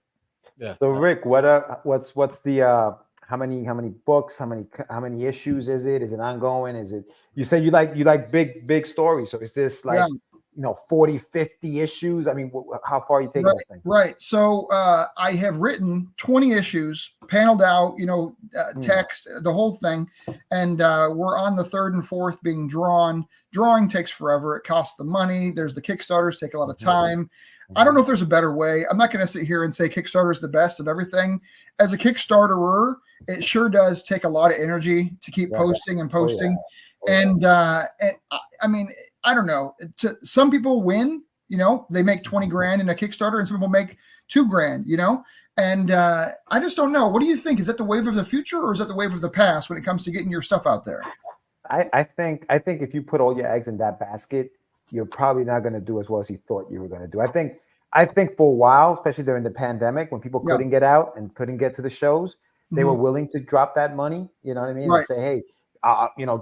Yeah. So Rick, what's the how many books, how many issues is it? Is it ongoing? Is it, you said you like big stories. So is this like 40, 50 issues? I mean, how far are you taking this thing? Right. So I have written 20 issues, paneled out, text, the whole thing. And we're on the 3rd and 4th being drawn. Drawing takes forever. It costs the money. There's the Kickstarters, take a lot of time. I don't know if there's a better way. I'm not going to sit here and say Kickstarter is the best of everything. As a Kickstarterer, it sure does take a lot of energy to keep posting and posting. And I mean, I don't know. Some people win, they make 20 grand in a Kickstarter, and some people make $2 grand, and I just don't know. What do you think? Is that the wave of the future, or is that the wave of the past when it comes to getting your stuff out there? I think if you put all your eggs in that basket, you're probably not going to do as well as you thought you were going to do. I think for a while, especially during the pandemic, when people couldn't get out and couldn't get to the shows, they were willing to drop that money. You know what I mean? And say, hey,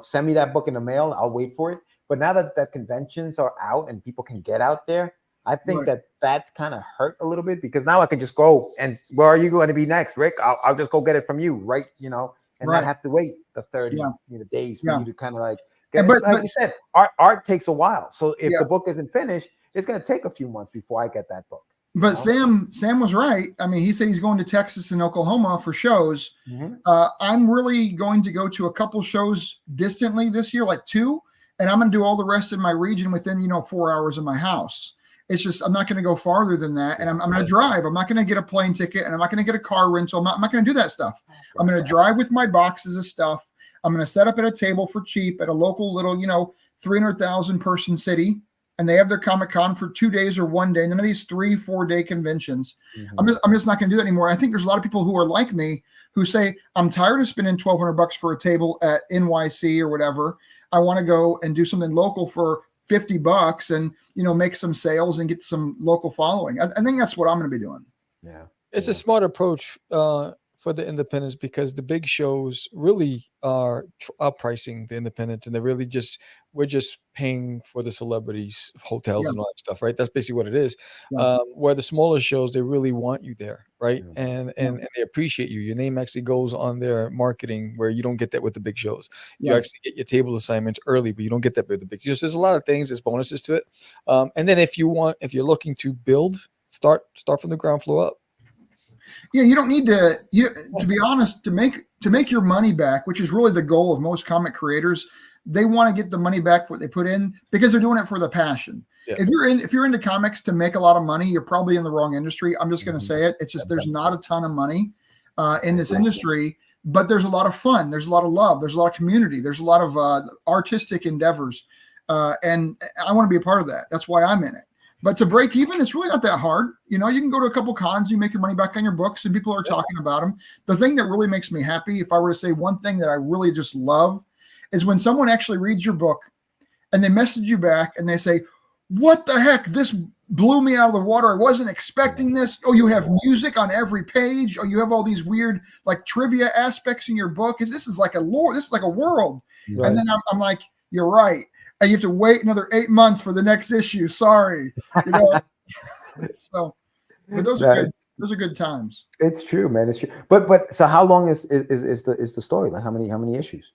send me that book in the mail. I'll wait for it. But now that conventions are out and people can get out there, I think that's kind of hurt a little bit, because now I can just go and, where are you going to be next, Rick? I'll just go get it from you, right? And not have to wait the 30 days for you to kind of like. But like you said, art takes a while. So if the book isn't finished, it's going to take a few months before I get that book. But Sam was right. I mean, he said he's going to Texas and Oklahoma for shows. I'm really going to go to a couple shows distantly this year, like 2. And I'm going to do all the rest in my region within, 4 hours of my house. It's just, I'm not going to go farther than that. And I'm going to drive. I'm not going to get a plane ticket, and I'm not going to get a car rental. I'm not going to do that stuff. I'm going to drive with my boxes of stuff. I'm going to set up at a table for cheap at a local little, 300,000 person city. And they have their Comic-Con for 2 days or 1 day. None of these 3-4 day conventions. I'm just not going to do that anymore. I think there's a lot of people who are like me who say, I'm tired of spending $1,200 for a table at NYC or whatever. I want to go and do something local for $50 and, make some sales and get some local following. I think that's what I'm going to be doing. Yeah. It's a smart approach for the independents, because the big shows really are outpricing the independents, and we're just paying for the celebrities, hotels and all that stuff, right? That's basically what it is. Where the smaller shows, they really want you there, right? And they appreciate you. Your name actually goes on their marketing, where you don't get that with the big shows. You actually get your table assignments early, but you don't get that with the big shows. There's a lot of things, there's bonuses to it. And then if you're looking to build, start from the ground floor up. Yeah, you don't need to be honest, to make your money back, which is really the goal of most comic creators. They want to get the money back for what they put in, because they're doing it for the passion. Yeah. If you're into comics to make a lot of money, you're probably in the wrong industry. I'm just going to say it. It's just, there's not a ton of money in this industry, but there's a lot of fun. There's a lot of love. There's a lot of community. There's a lot of artistic endeavors. And I want to be a part of that. That's why I'm in it. But to break even, it's really not that hard. You can go to a couple cons, you make your money back on your books, and people are talking about them. The thing that really makes me happy, if I were to say one thing that I really just love, is when someone actually reads your book and they message you back and they say, what the heck? This blew me out of the water. I wasn't expecting this. Oh, you have music on every page. Oh, you have all these weird like trivia aspects in your book. This is like a lore. This is like a world. Right. And then I'm like, you're right. And you have to wait another 8 months for the next issue. Sorry. So, but those are good times. It's true, man. It's true. But so how long is the story? Like how many issues?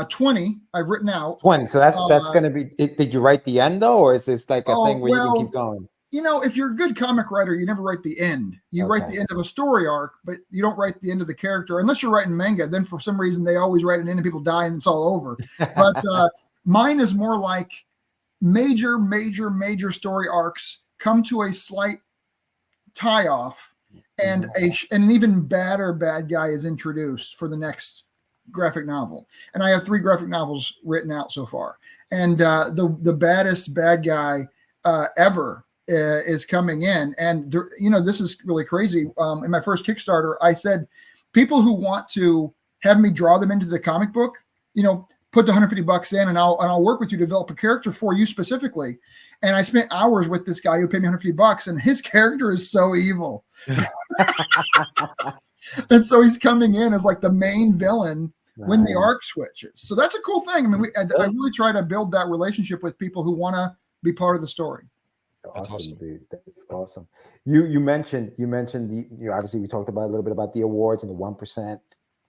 20 I've written out. 20. So that's going to be it. Did you write the end though, or is this like a thing where you can keep going? If you're a good comic writer, you never write the end. You write the end of a story arc, but you don't write the end of the character unless you're writing manga. Then for some reason they always write an end and people die and it's all over. But mine is more like major story arcs come to a slight tie off, and an even badder bad guy is introduced for the next graphic novel. And I have 3 graphic novels written out so far. And the baddest bad guy ever is coming in. And this is really crazy. In my first Kickstarter, I said, people who want to have me draw them into the comic book, put the $150 in, and I'll work with you to develop a character for you specifically. And I spent hours with this guy who paid me $150, and his character is so evil. And so he's coming in as like the main villain when the arc switches. So that's a cool thing. I mean, I really try to build that relationship with people who want to be part of the story. Awesome, dude. That's awesome. You mentioned the, obviously we talked about a little bit about the awards and the 1%.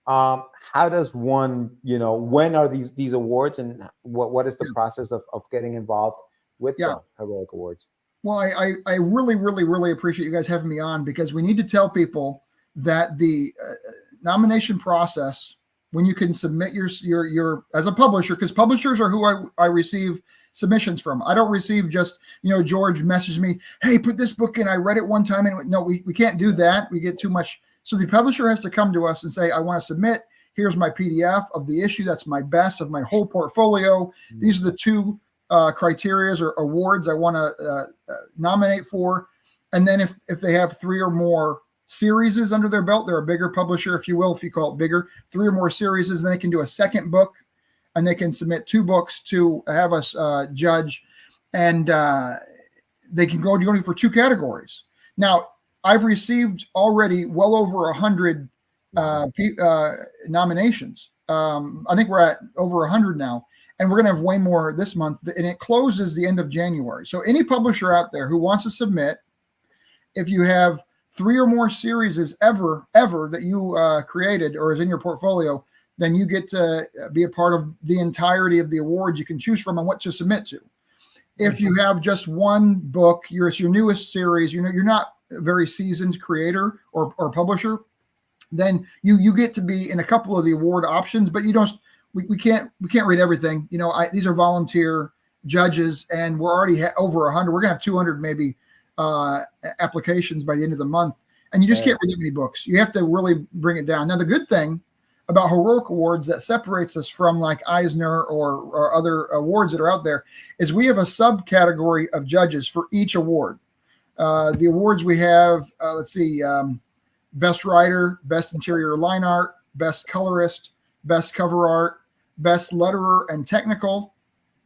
How does one, when are these awards, and what is the process of getting involved with the Heroic Awards? Well, I really appreciate you guys having me on, because we need to tell people that the nomination process, when you can submit your as a publisher, because publishers are who I receive submissions from. I don't receive just, George messaged me, hey, put this book in. I read it one time. And no, we can't do that. We get too much. So the publisher has to come to us and say, I want to submit. Here's my PDF of the issue. That's my best of my whole portfolio. These are the 2 criteria or awards I want to nominate for. And then if they have 3 or more series under their belt, they're a bigger publisher, if you will, if you call it bigger, 3 or more series, then they can do a second book, and they can submit 2 books to have us judge, and they can go for 2 categories. Now, I've received already well over 100 nominations. I think we're at over 100 now, and we're going to have way more this month, and it closes the end of January. So any publisher out there who wants to submit, if you have 3 or more series ever that you created or is in your portfolio, then you get to be a part of the entirety of the awards you can choose from on what to submit to. If you have just 1 book, it's your newest series, you're not a very seasoned creator or publisher, then you get to be in a couple of the award options, but we can't read everything. These are volunteer judges, and we're already over 100. We're gonna have 200 maybe applications by the end of the month, and you just can't read that many books. You have to really bring it down. Now, the good thing about Heroic Awards that separates us from like Eisner or other awards that are out there is we have a subcategory of judges for each award. The awards we have, best writer, best interior line art, best colorist, best cover art, best letterer and technical,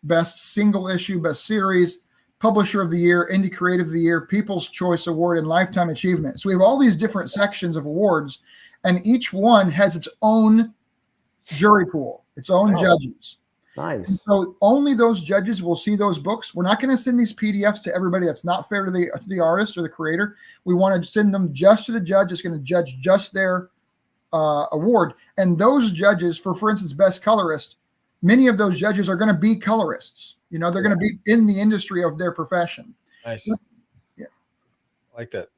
best single issue, best series, publisher of the year, indie creative of the year, people's choice award, and lifetime achievement. So we have all these different sections of awards, and each one has its own jury pool, its own judges. Nice. And so only those judges will see those books. We're not going to send these PDFs to everybody. That's not fair to the artist or the creator. We want to send them just to the judge that's going to judge just their award. And those judges, for instance, best colorist, many of those judges are going to be colorists. They're going to be in the industry of their profession. Nice. Yeah. I like that.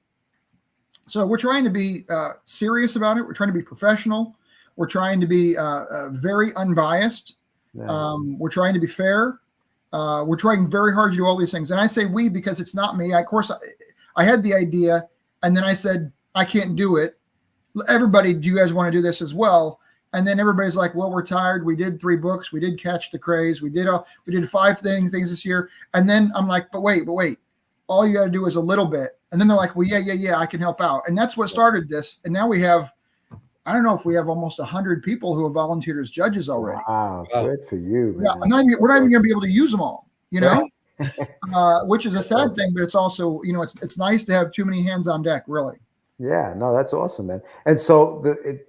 So we're trying to be serious about it. We're trying to be professional. We're trying to be very unbiased. We're trying to be fair. We're trying very hard to do all these things. And I say we because it's not me. Of course, I had the idea, and then I said, I can't do it. Everybody, do you guys want to do this as well? And then everybody's like, well, we're tired. We did 3 books. We did Catch the Craze. We did 5 things this year. And then I'm like, but wait. All you got to do is a little bit. And then they're like, well, yeah, I can help out. And that's what started this. And now we have, I don't know if we have almost 100 people who have volunteered as judges already. Wow, good for you, man. Yeah, we're not even going to be able to use them all, which is a sad thing, but it's also, it's nice to have too many hands on deck, really. Yeah, no, that's awesome, man. And so the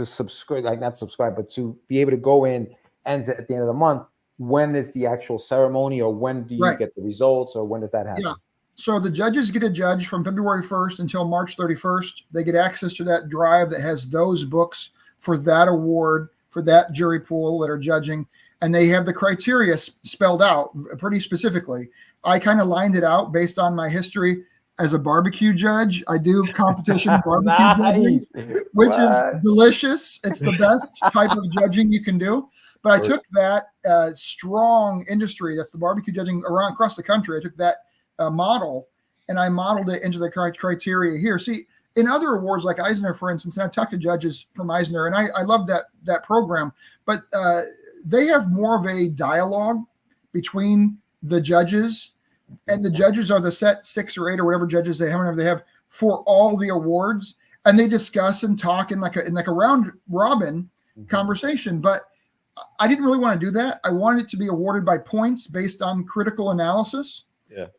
subscribe, like not subscribe, but to be able to go in ends at the end of the month. When is the actual ceremony, or when do you get the results, or when does that happen? Yeah. So the judges get a judge from February 1st until March 31st. They get access to that drive that has those books for that award, for that jury pool that are judging. And they have the criteria spelled out pretty specifically. I kind of lined it out based on my history as a barbecue judge. I do competition barbecue judging, which is delicious. It's the best type of judging you can do. But I took that strong industry, that's the barbecue judging around across the country. I took that model and I modeled it into the criteria here. See, in other awards like Eisner, for instance, and I've talked to judges from Eisner, and I love that program, but they have more of a dialogue between the judges, and the judges are the set 6 or 8 or whatever judges they have, whenever they have for all the awards, and they discuss and talk in like a round robin conversation. But I didn't really want to do that. I wanted it to be awarded by points based on critical analysis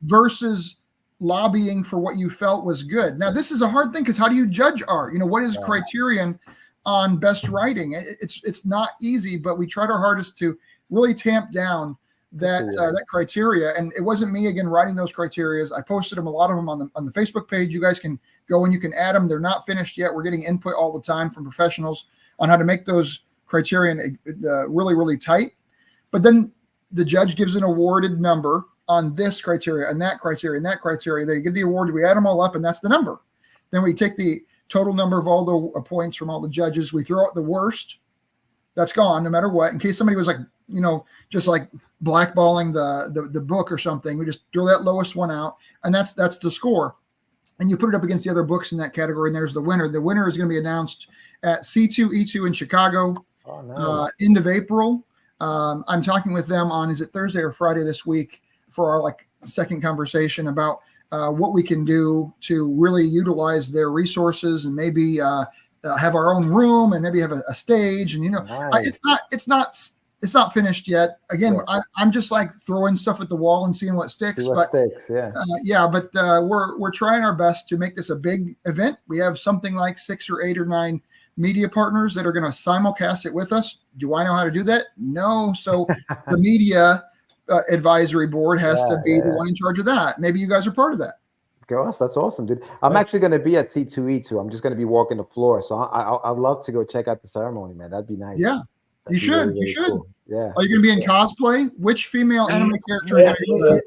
versus lobbying for what you felt was good. Now, this is a hard thing because how do you judge art? What is criterion on best writing? It's not easy, but we tried our hardest to really tamp down that criteria. And it wasn't me again writing those criteria. I posted them, a lot of them on the Facebook page. You guys can go and you can add them. They're not finished yet. We're getting input all the time from professionals on how to make those criterion really, really tight. But then the judge gives an awarded number on this criteria and that criteria and that criteria. They give the award, we add them all up, and that's the number. Then we take the total number of all the points from all the judges. We throw out the worst. That's gone no matter what. In case somebody was like, just like blackballing the book or something, we just throw that lowest one out, and that's the score. And you put it up against the other books in that category, and there's the winner. The winner is going to be announced at C2E2 in Chicago, end of April. I'm talking with them on, is it Thursday or Friday this week, for our second conversation about what we can do to really utilize their resources and maybe have our own room and maybe have a stage. And it's not finished yet. Again, I'm just throwing stuff at the wall and seeing what sticks. But we're trying our best to make this a big event. We have something like 6 or 8 or 9 media partners that are going to simulcast it with us. Do I know how to do that? No. So the media advisory board has to be the one in charge of that. Maybe you guys are part of that. Girls, that's awesome, dude. I'm actually going to be at C2E2. I'm just going to be walking the floor. So I'd love to go check out the ceremony, man. That'd be nice. Yeah. You should. Really, you should. Cool. Yeah. Are you going to be in cosplay? Which female anime character?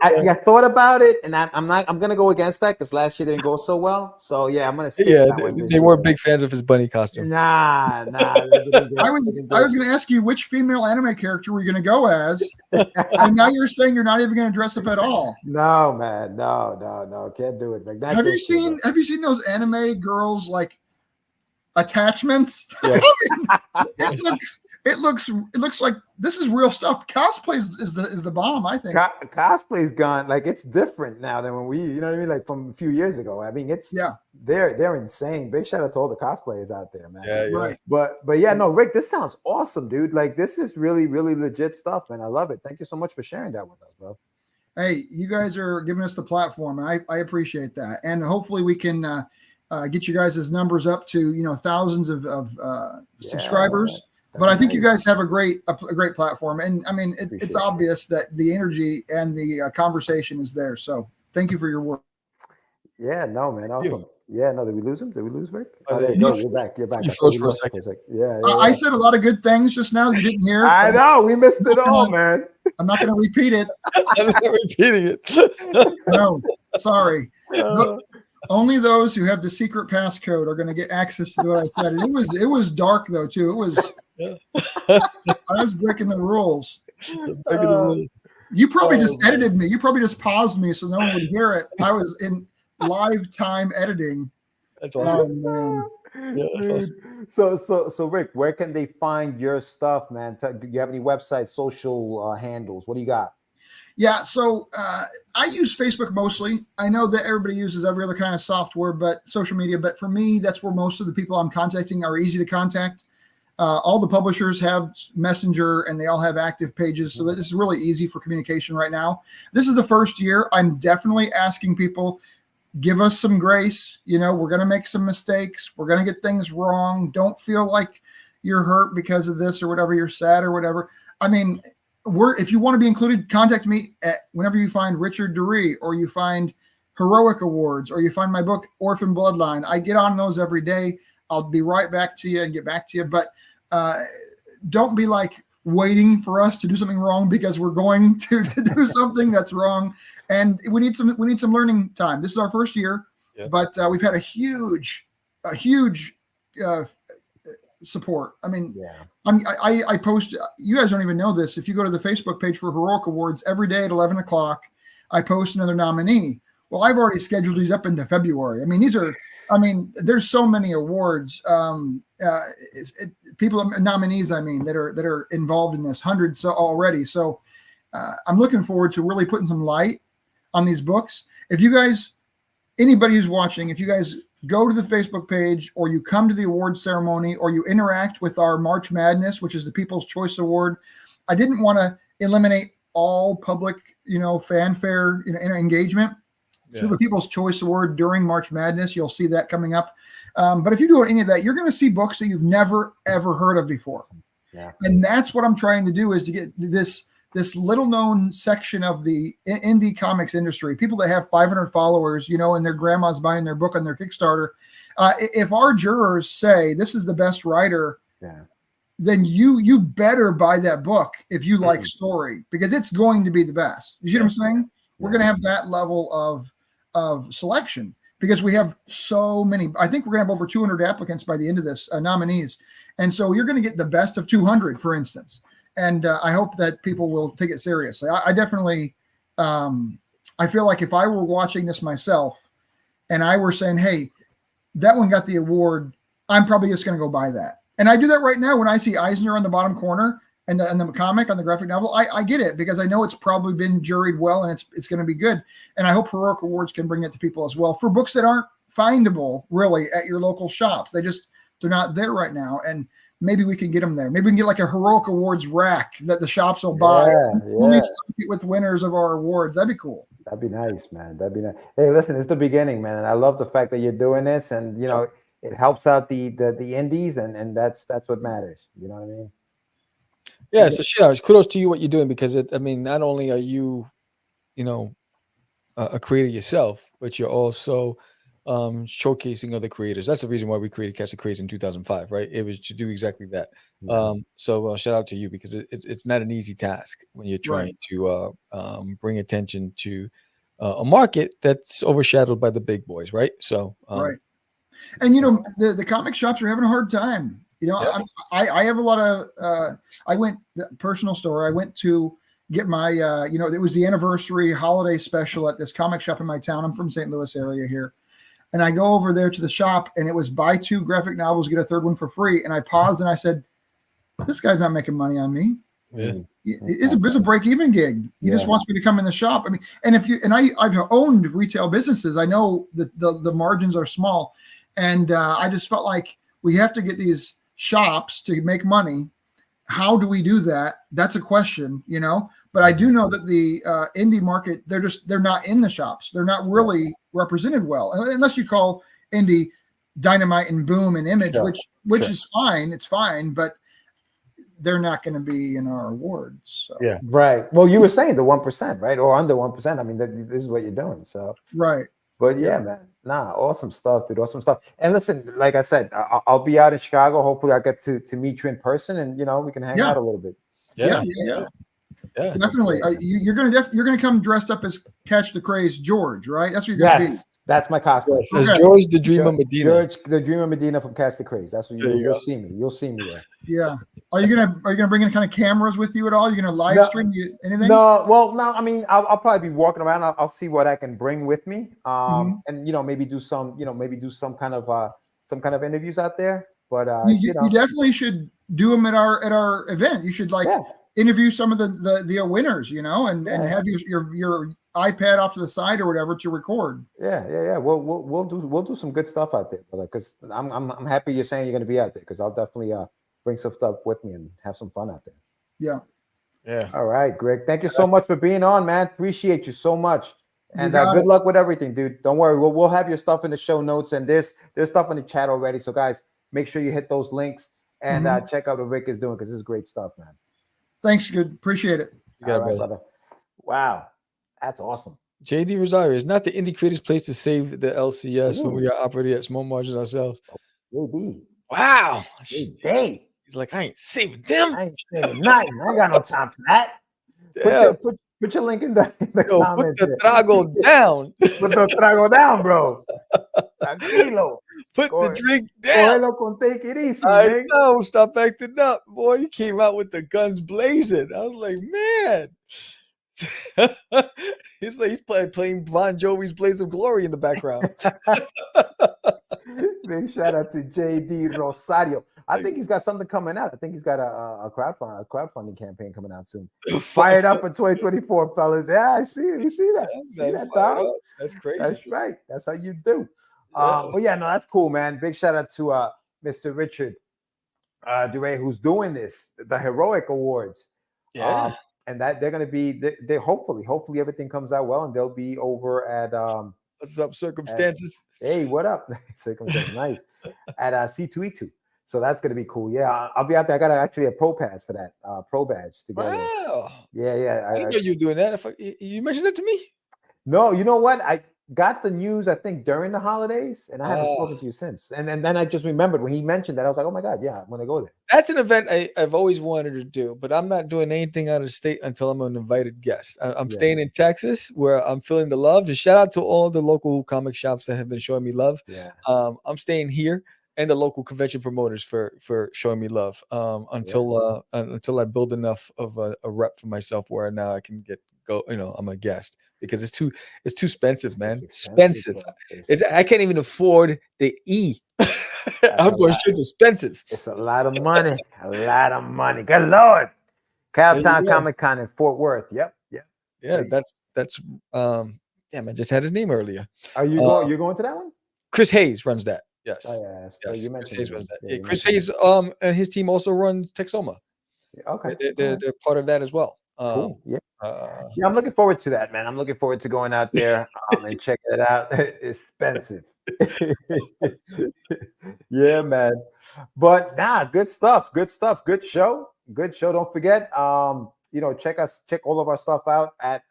I thought about it, and I'm going to go against that because last year didn't go so well. So yeah, I'm going to skip that one. They weren't big fans of his bunny costume. Nah. I was going to ask you which female anime character were you going to go as, and now you're saying you're not even going to dress up at all. No, man, no, can't do it. Have you seen those anime girls attachments? Yeah. It looks like this is real stuff. Cosplay is the bomb, I think. Cosplay's gone. It's different now than when we, you know what I mean? From a few years ago. I mean, they're insane. Big shout out to all the cosplayers out there, man. Yeah. Right. But yeah, no, Rick, this sounds awesome, dude. This is really, really legit stuff, man. I love it. Thank you so much for sharing that with us, bro. Hey, you guys are giving us the platform. I appreciate that. And hopefully we can get you guys' numbers up to, thousands of subscribers. But I think you guys have a great platform, and I mean it's obvious that the energy and the conversation is there. So thank you for your work. Yeah, no, man, awesome. Yeah, no, did we lose him? Did we lose Rick? You're back. You froze for a second. Yeah. I said a lot of good things just now. You didn't hear. I know we missed it all, man. I'm not going to repeat it. I'm not repeating it. No, sorry. Only those who have the secret passcode are going to get access to what I said. And it was dark though too. It was. I was breaking the rules. You probably just edited me. You probably just paused me so no one would hear it. I was in live time editing. That's awesome. That's awesome. So Rick, where can they find your stuff, man? Do you have any websites, social handles? What do you got? Yeah, so I use Facebook mostly. I know that everybody uses every other kind of software, but social media. But for me, that's where most of the people I'm contacting are easy to contact. All the publishers have Messenger and they all have active pages. So that is really easy for communication right now. This is the first year. I'm definitely asking people, give us some grace. We're going to make some mistakes. We're going to get things wrong. Don't feel like you're hurt because of this or whatever. You're sad or whatever. I mean, if you want to be included, contact me whenever you find Richard Dury or you find Heroic Awards or you find my book, Orphan Bloodline. I get on those every day. I'll be right back to you and get back to you. But don't be waiting for us to do something wrong because we're going to do something that's wrong. And we need some learning time. This is our first year, but we've had a huge support. I mean, Yeah. I post, you guys don't even know this. If you go to the Facebook page for Heroic Awards, every day at 11 o'clock, I post another nominee. Well, I've already scheduled these up into February. I mean, there's so many awards, people, nominees, that are involved in this, hundreds already. So I'm looking forward to really putting some light on these books. If you guys, anybody who's watching, if you guys go to the Facebook page, or you come to the awards ceremony, or you interact with our March Madness, which is the People's Choice Award, I didn't want to eliminate all public, fanfare, engagement. Yeah. So the People's Choice Award during March Madness, you'll see that coming up. But if you do any of that, you're going to see books that you've never, ever heard of before. Yeah. And that's what I'm trying to do, is to get this little known section of the indie comics industry, people that have 500 followers, and their grandma's buying their book on their Kickstarter. If our jurors say this is the best writer, then you better buy that book if you like story, because it's going to be the best. You see what I'm saying? We're going to have that level of selection, because we have so many. I think we're going to have over 200 applicants by the end of this, nominees. And so you're going to get the best of 200, for instance. And I hope that people will take it seriously. I definitely, I feel like if I were watching this myself and I were saying, hey, that one got the award, I'm probably just going to go buy that. And I do that right now when I see Eisner on the bottom corner and the comic on the graphic novel. I get it, because I know it's probably been juried well, and it's going to be good. And I hope Heroic Awards can bring it to people as well, for books that aren't findable really at your local shops. They're not there right now. And maybe we can get them there. Maybe we can get like a Heroic Awards rack that the shops will buy. Only with winners of our awards. That'd be cool. That'd be nice, man. That'd be nice. Hey, listen, it's the beginning, man, and I love the fact that you're doing this, and it helps out the indies, and that's what matters. You know what I mean? Yeah. So kudos to you, what you're doing, because not only are you, a creator yourself, but you're also showcasing other creators. That's the reason why we created Catch the Craze in 2005, right? It was to do exactly that. So shout out to you, because it's not an easy task when you're trying to bring attention to a market that's overshadowed by the big boys, right? So right. And the comic shops are having a hard time. I have a lot of I went personal story. I went to get my it was the anniversary holiday special at this comic shop in my town. I'm from St. Louis area here. And I go over there to the shop, and it was buy 2 graphic novels, get a third one for free. And I paused and I said, this guy's not making money on me. Yeah. It's a break-even gig. He just wants me to come in the shop. And I've owned retail businesses. I know that the margins are small. And I just felt like we have to get these shops to make money. How do we do that? That's a question, But I do know that the indie market, they're not in the shops. They're not really represented well, unless you call indie Dynamite and Boom and Image, which is fine. It's fine, but they're not going to be in our awards. So. Yeah, right. Well, you were saying the 1%, right, or under 1%. This is what you're doing. So right. But yeah, man. Awesome stuff, dude. Awesome stuff. And listen, like I said, I'll be out in Chicago. Hopefully, I'll get to meet you in person, and we can hang out a little bit. Yeah. Definitely. You're gonna come dressed up as Catch the Craze George, right? That's what you're gonna be. That's my cosplay. As George the Dreamer Medina. George the Dreamer Medina from Catch the Craze. That's what you'll see me. You'll see me there. Yeah. Are you gonna bring any kind of cameras with you at all? You're gonna live stream anything? No. Well, no. I'll probably be walking around. I'll see what I can bring with me. And maybe do some kind of interviews out there. But you definitely should do them at our event. You should interview some of the winners, and have your iPad off to the side or whatever to record. Yeah. We'll do some good stuff out there, brother. Because I'm happy you're saying you're going to be out there, because I'll definitely bring some stuff with me and have some fun out there. Yeah. All right, Greg. Thank you so much for being on, man. Appreciate you so much. And good luck with everything, dude. Don't worry. We'll have your stuff in the show notes, and there's stuff in the chat already. So guys, make sure you hit those links and check out what Rick is doing, because this is great stuff, man. Thanks, good. Appreciate it. All right, brother. Wow. That's awesome. JD Rosario is not the indie creators' place to save the LCS when we are operating at small margins ourselves. JD. Wow. JD. He's like, I ain't saving them. I ain't saving nothing. I ain't got no time for that. Yeah. Put your link in the comments. Put the trago down. Put the trago down, bro. Tranquilo. Put the Coge- drink down. Cógelo con take it easy, I man. know. Stop acting up, boy. He came out with the guns blazing. I was like, man. He's playing Bon Jovi's "Blaze of Glory" in the background. Big shout out to JD Rosario. I think he's got something coming out. I think he's got a crowdfunding campaign coming out soon. Fired up for 2024, fellas. Yeah, I see it. You see that? See that, dog? That's crazy. That's right. That's how you do. Yeah. But yeah, no, that's cool, man. Big shout out to Mr. Richard DeRay, who's doing this, the Heroic Awards. Yeah. And that they're going to be, they hopefully everything comes out well, and they'll be over at What's up, circumstances? hey, what up? Circumstances, nice. At C2E2. So that's going to be cool. Yeah, I'll be out there. I got actually a pro pass for that, pro badge together. Wow. Yeah. I didn't know you were doing that. You mentioned it to me? No, you know what? I got the news, I think, during the holidays, and I haven't spoken to you since. And then I just remembered when he mentioned that. I was like, oh my God, yeah, I'm going to go there. That's an event I've always wanted to do, but I'm not doing anything out of state until I'm an invited guest. I'm staying in Texas, where I'm feeling the love. Just shout out to all the local comic shops that have been showing me love. Yeah. I'm staying here, and the local convention promoters for showing me love until I build enough of a rep for myself where now I can I'm a guest, because it's too expensive, man. Expensive. I can't even afford the E. I'm going straight to expensive. It's a lot of money. Good Lord. Cowtown Comic Con in Fort Worth. Yep. Yeah, that's damn, I just had his name earlier. Are you going? You're going to that one? Chris Hayes runs that. Yes. Oh yeah, yes. You mentioned Chris Hayes runs that. Yeah, Chris Hayes and his team also run Texoma. Okay. They're part of that as well. Cool. Yeah. Yeah, I'm looking forward to that, man. I'm looking forward to going out there and checking it out. It's expensive. Yeah, man. But good stuff. Good show. Don't forget, check all of our stuff out at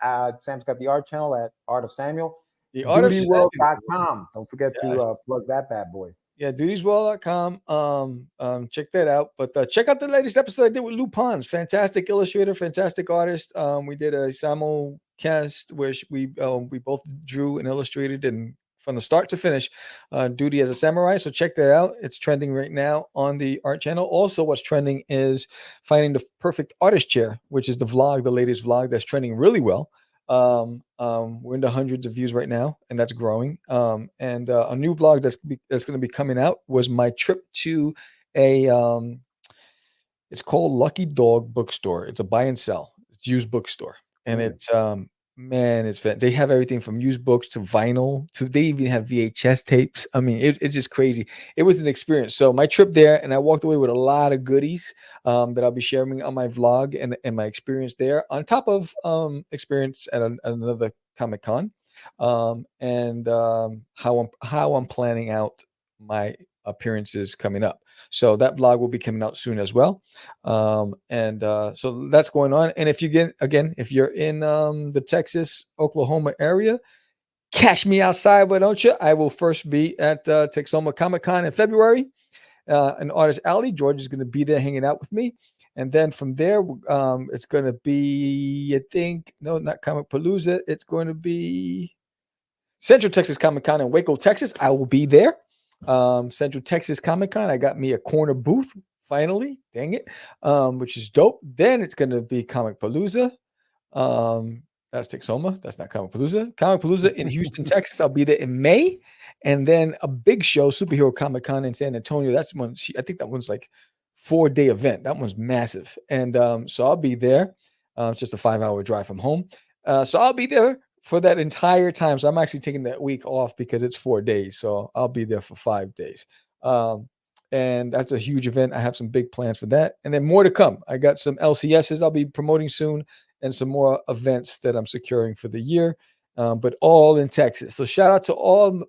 Sam's got the art channel at Art of Samuel. DutyWorld.com. Don't forget to plug that bad boy. Yeah, dutiesworld.com. Check that out. But check out the latest episode I did with Lou Pons. Fantastic illustrator, fantastic artist. We did a simulcast where we both drew and illustrated, and from the start to finish, Duty as a Samurai. So check that out. It's trending right now on the art channel. Also, what's trending is finding the perfect artist chair, which is the latest vlog that's trending really well. We're into hundreds of views right now, and that's growing. And a new vlog that's going to be coming out was my trip to it's called Lucky Dog Bookstore. It's a buy and sell. It's used bookstore, and it's they have everything from used books to vinyl to they even have VHS tapes. I mean, it's just crazy. It was an experience. So my trip there, and I walked away with a lot of goodies that I'll be sharing on my vlog and my experience there, on top of experience at another Comic-Con, and how I'm planning out my appearances coming up. So that vlog will be coming out soon as well. So that's going on. And if you're in the Texas, Oklahoma area, catch me outside, why don't you? I will first be at Texoma Comic-Con in February. An Artist Alley. George is going to be there hanging out with me. And then from there, it's going to be, not Comic Palooza. It's going to be Central Texas Comic-Con in Waco, Texas. I will be there. Central Texas Comic-Con, I got me a corner booth finally, dang it, which is dope. Then it's going to be Comic Palooza. That's Texoma. That's not Comic Palooza. Comic Palooza in Houston, Texas. I'll be there in May. And then a big show, Superhero Comic-Con in San Antonio. That's one. I think that one's like 4-day event. That one's massive. And so I'll be there. It's just a 5-hour drive from home. So I'll be there for that entire time. So I'm actually taking that week off because it's 4 days. So I'll be there for 5 days. And that's a huge event. I have some big plans for that. And then more to come. I got some LCSs I'll be promoting soon, and some more events that I'm securing for the year, but all in Texas. So shout out to all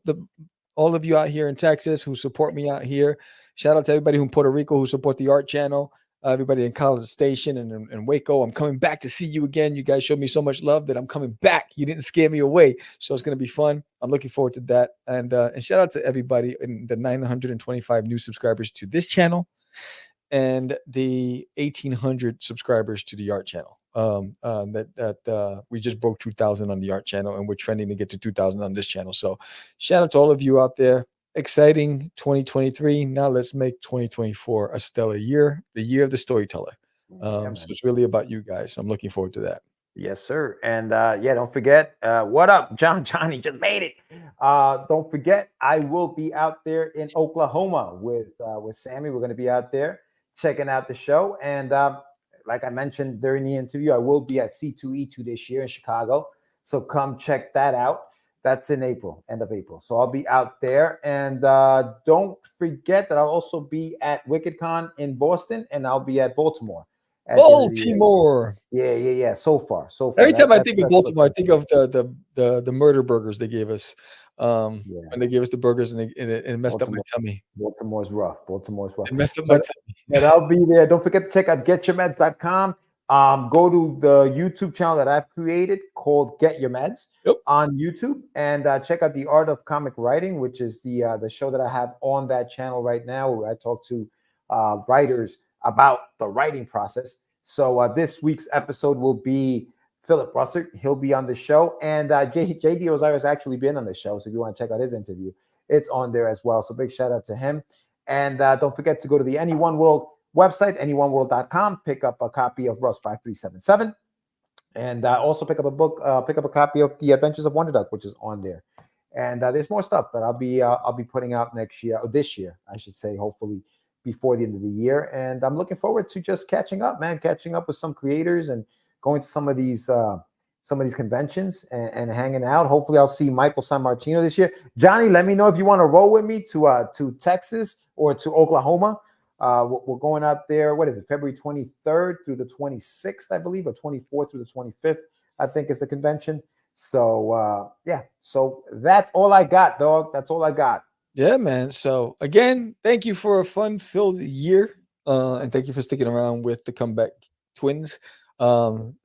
of you out here in Texas who support me out here. Shout out to everybody in Puerto Rico who support the art channel. Everybody in College Station and Waco. I'm coming back to see you again. You guys showed me so much love that I'm coming back. You didn't scare me away. So it's going to be fun. I'm looking forward to that. And shout out to everybody in the 925 new subscribers to this channel and the 1,800 subscribers to the art channel. that we just broke 2,000 on the art channel, and we're trending to get to 2,000 on this channel. So shout out to all of you out there. Exciting 2023. Now let's make 2024 a stellar year, the year of the storyteller. So it's really about you guys. I'm looking forward to that. Yes, sir. And yeah, don't forget, what up, Johnny just made it. Don't forget, I will be out there in Oklahoma with Sammy. We're going to be out there checking out the show. And like I mentioned during the interview, I will be at C2E2 this year in Chicago. So come check that out. That's in April, end of April. So I'll be out there. And don't forget that I'll also be at WickedCon in Boston, and I'll be at Baltimore. Baltimore. Yeah. So far. Every time I think of Baltimore, I think of the murder burgers they gave us. When they gave us the burgers and it messed up my tummy. Baltimore's rough. It messed up my tummy. But I'll be there. Don't forget to check out getyourmeds.com. Go to the YouTube channel that I've created called Get Your Meds on YouTube, and check out the Art of Comic Writing, which is the show that I have on that channel right now, where I talk to writers about the writing process. So this week's episode will be Philip Russert. He'll be on the show, and JD Rosario's actually been on the show. So if you want to check out his interview, it's on there as well. So big shout out to him. And don't forget to go to the Anyone World website, anyoneworld.com. Pick up a copy of Rust 5377, and also pick up a book. Pick up a copy of The Adventures of Wonder Duck, which is on there. And there's more stuff that I'll be putting out next year, or this year, I should say, hopefully before the end of the year. And I'm looking forward to just catching up with some creators and going to some of these conventions and hanging out. Hopefully I'll see Michael San Martino this year. Johnny, let me know if you want to roll with me to Texas or to Oklahoma. We're going out there. What is it? February 23rd through the 26th, I believe, or 24th through the 25th, I think is the convention. So so that's all I got, dog. That's all I got. Yeah, man. So again, thank you for a fun-filled year, and thank you for sticking around with the Comeback Twins.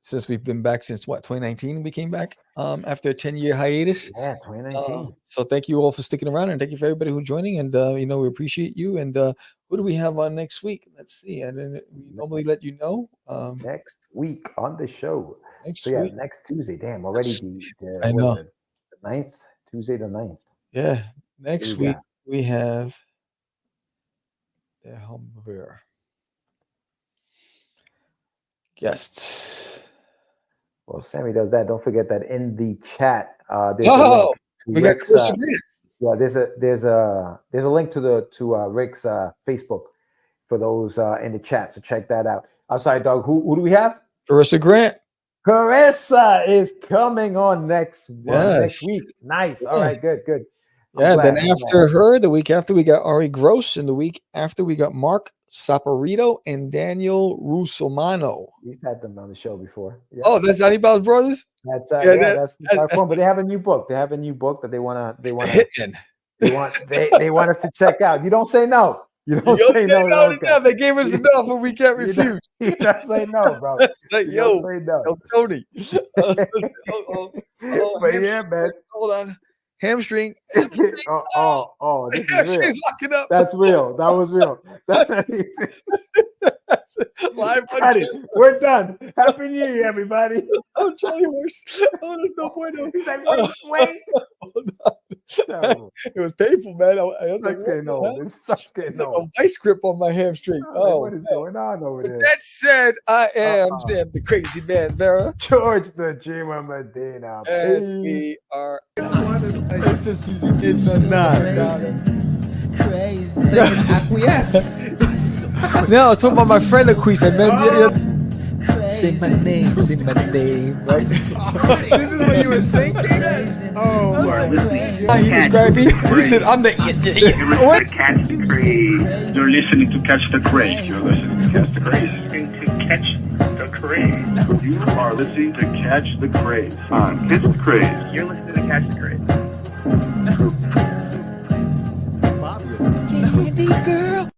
Since we've been back since 2019, we came back after a 10-year hiatus. Yeah, 2019. So thank you all for sticking around, and thank you for everybody who's joining. And we appreciate you. And who do we have on next week? Let's see. And then we normally let you know next week on the show. Next Tuesday. Damn, already I know. The 9th, Tuesday the 9th. Yeah. Next week we have the Humber guests. Well, Sammy does that. Don't forget that in the chat. We got Rick's, there's a link to Rick's Facebook for those in the chat. So check that out. I'm sorry, dog. Who do we have? Carissa Grant. Carissa is coming on next week. Nice. All right, good. Then after her, the week after, we got Ari Gross, and the week after, we got Mark Saporito and Daniel Russomano. We've had them on the show before. Yeah. Oh, that's Anibal Brothers? That's that's but they have a new book. They have a new book that they want us to check out. You don't say no. You don't say no. They gave us enough, and we can't refuse. You don't say no, bro. Like, yo, Tony. But yeah, man. Hold on. Hamstring. This is real. Locking up. That's real. That was real. Live. We're done. Happy New Year, everybody. Oh, Charlie Horse. Oh, there's no point. He's like, wait. It was painful, man. I was like, this sucks getting old. A vice grip on my hamstring. What is going on over there? That said, I am Sam, the crazy man, Vera. George the Dreamer Medina. And we are. It's just easy. It's not. Crazy. Acquiesce. No, I was talking about my friend Acquiesce. I met him. Say my name, right? This is what you were thinking? Oh, my. He described me. He said, I'm the. What? Catch the Craze. You're listening to Catch the Craze. You're listening to Catch the Craze. To Catch the Craze. You are listening to Catch the Craze on Catch the Craze. You're listening to Catch the Craze. Girl.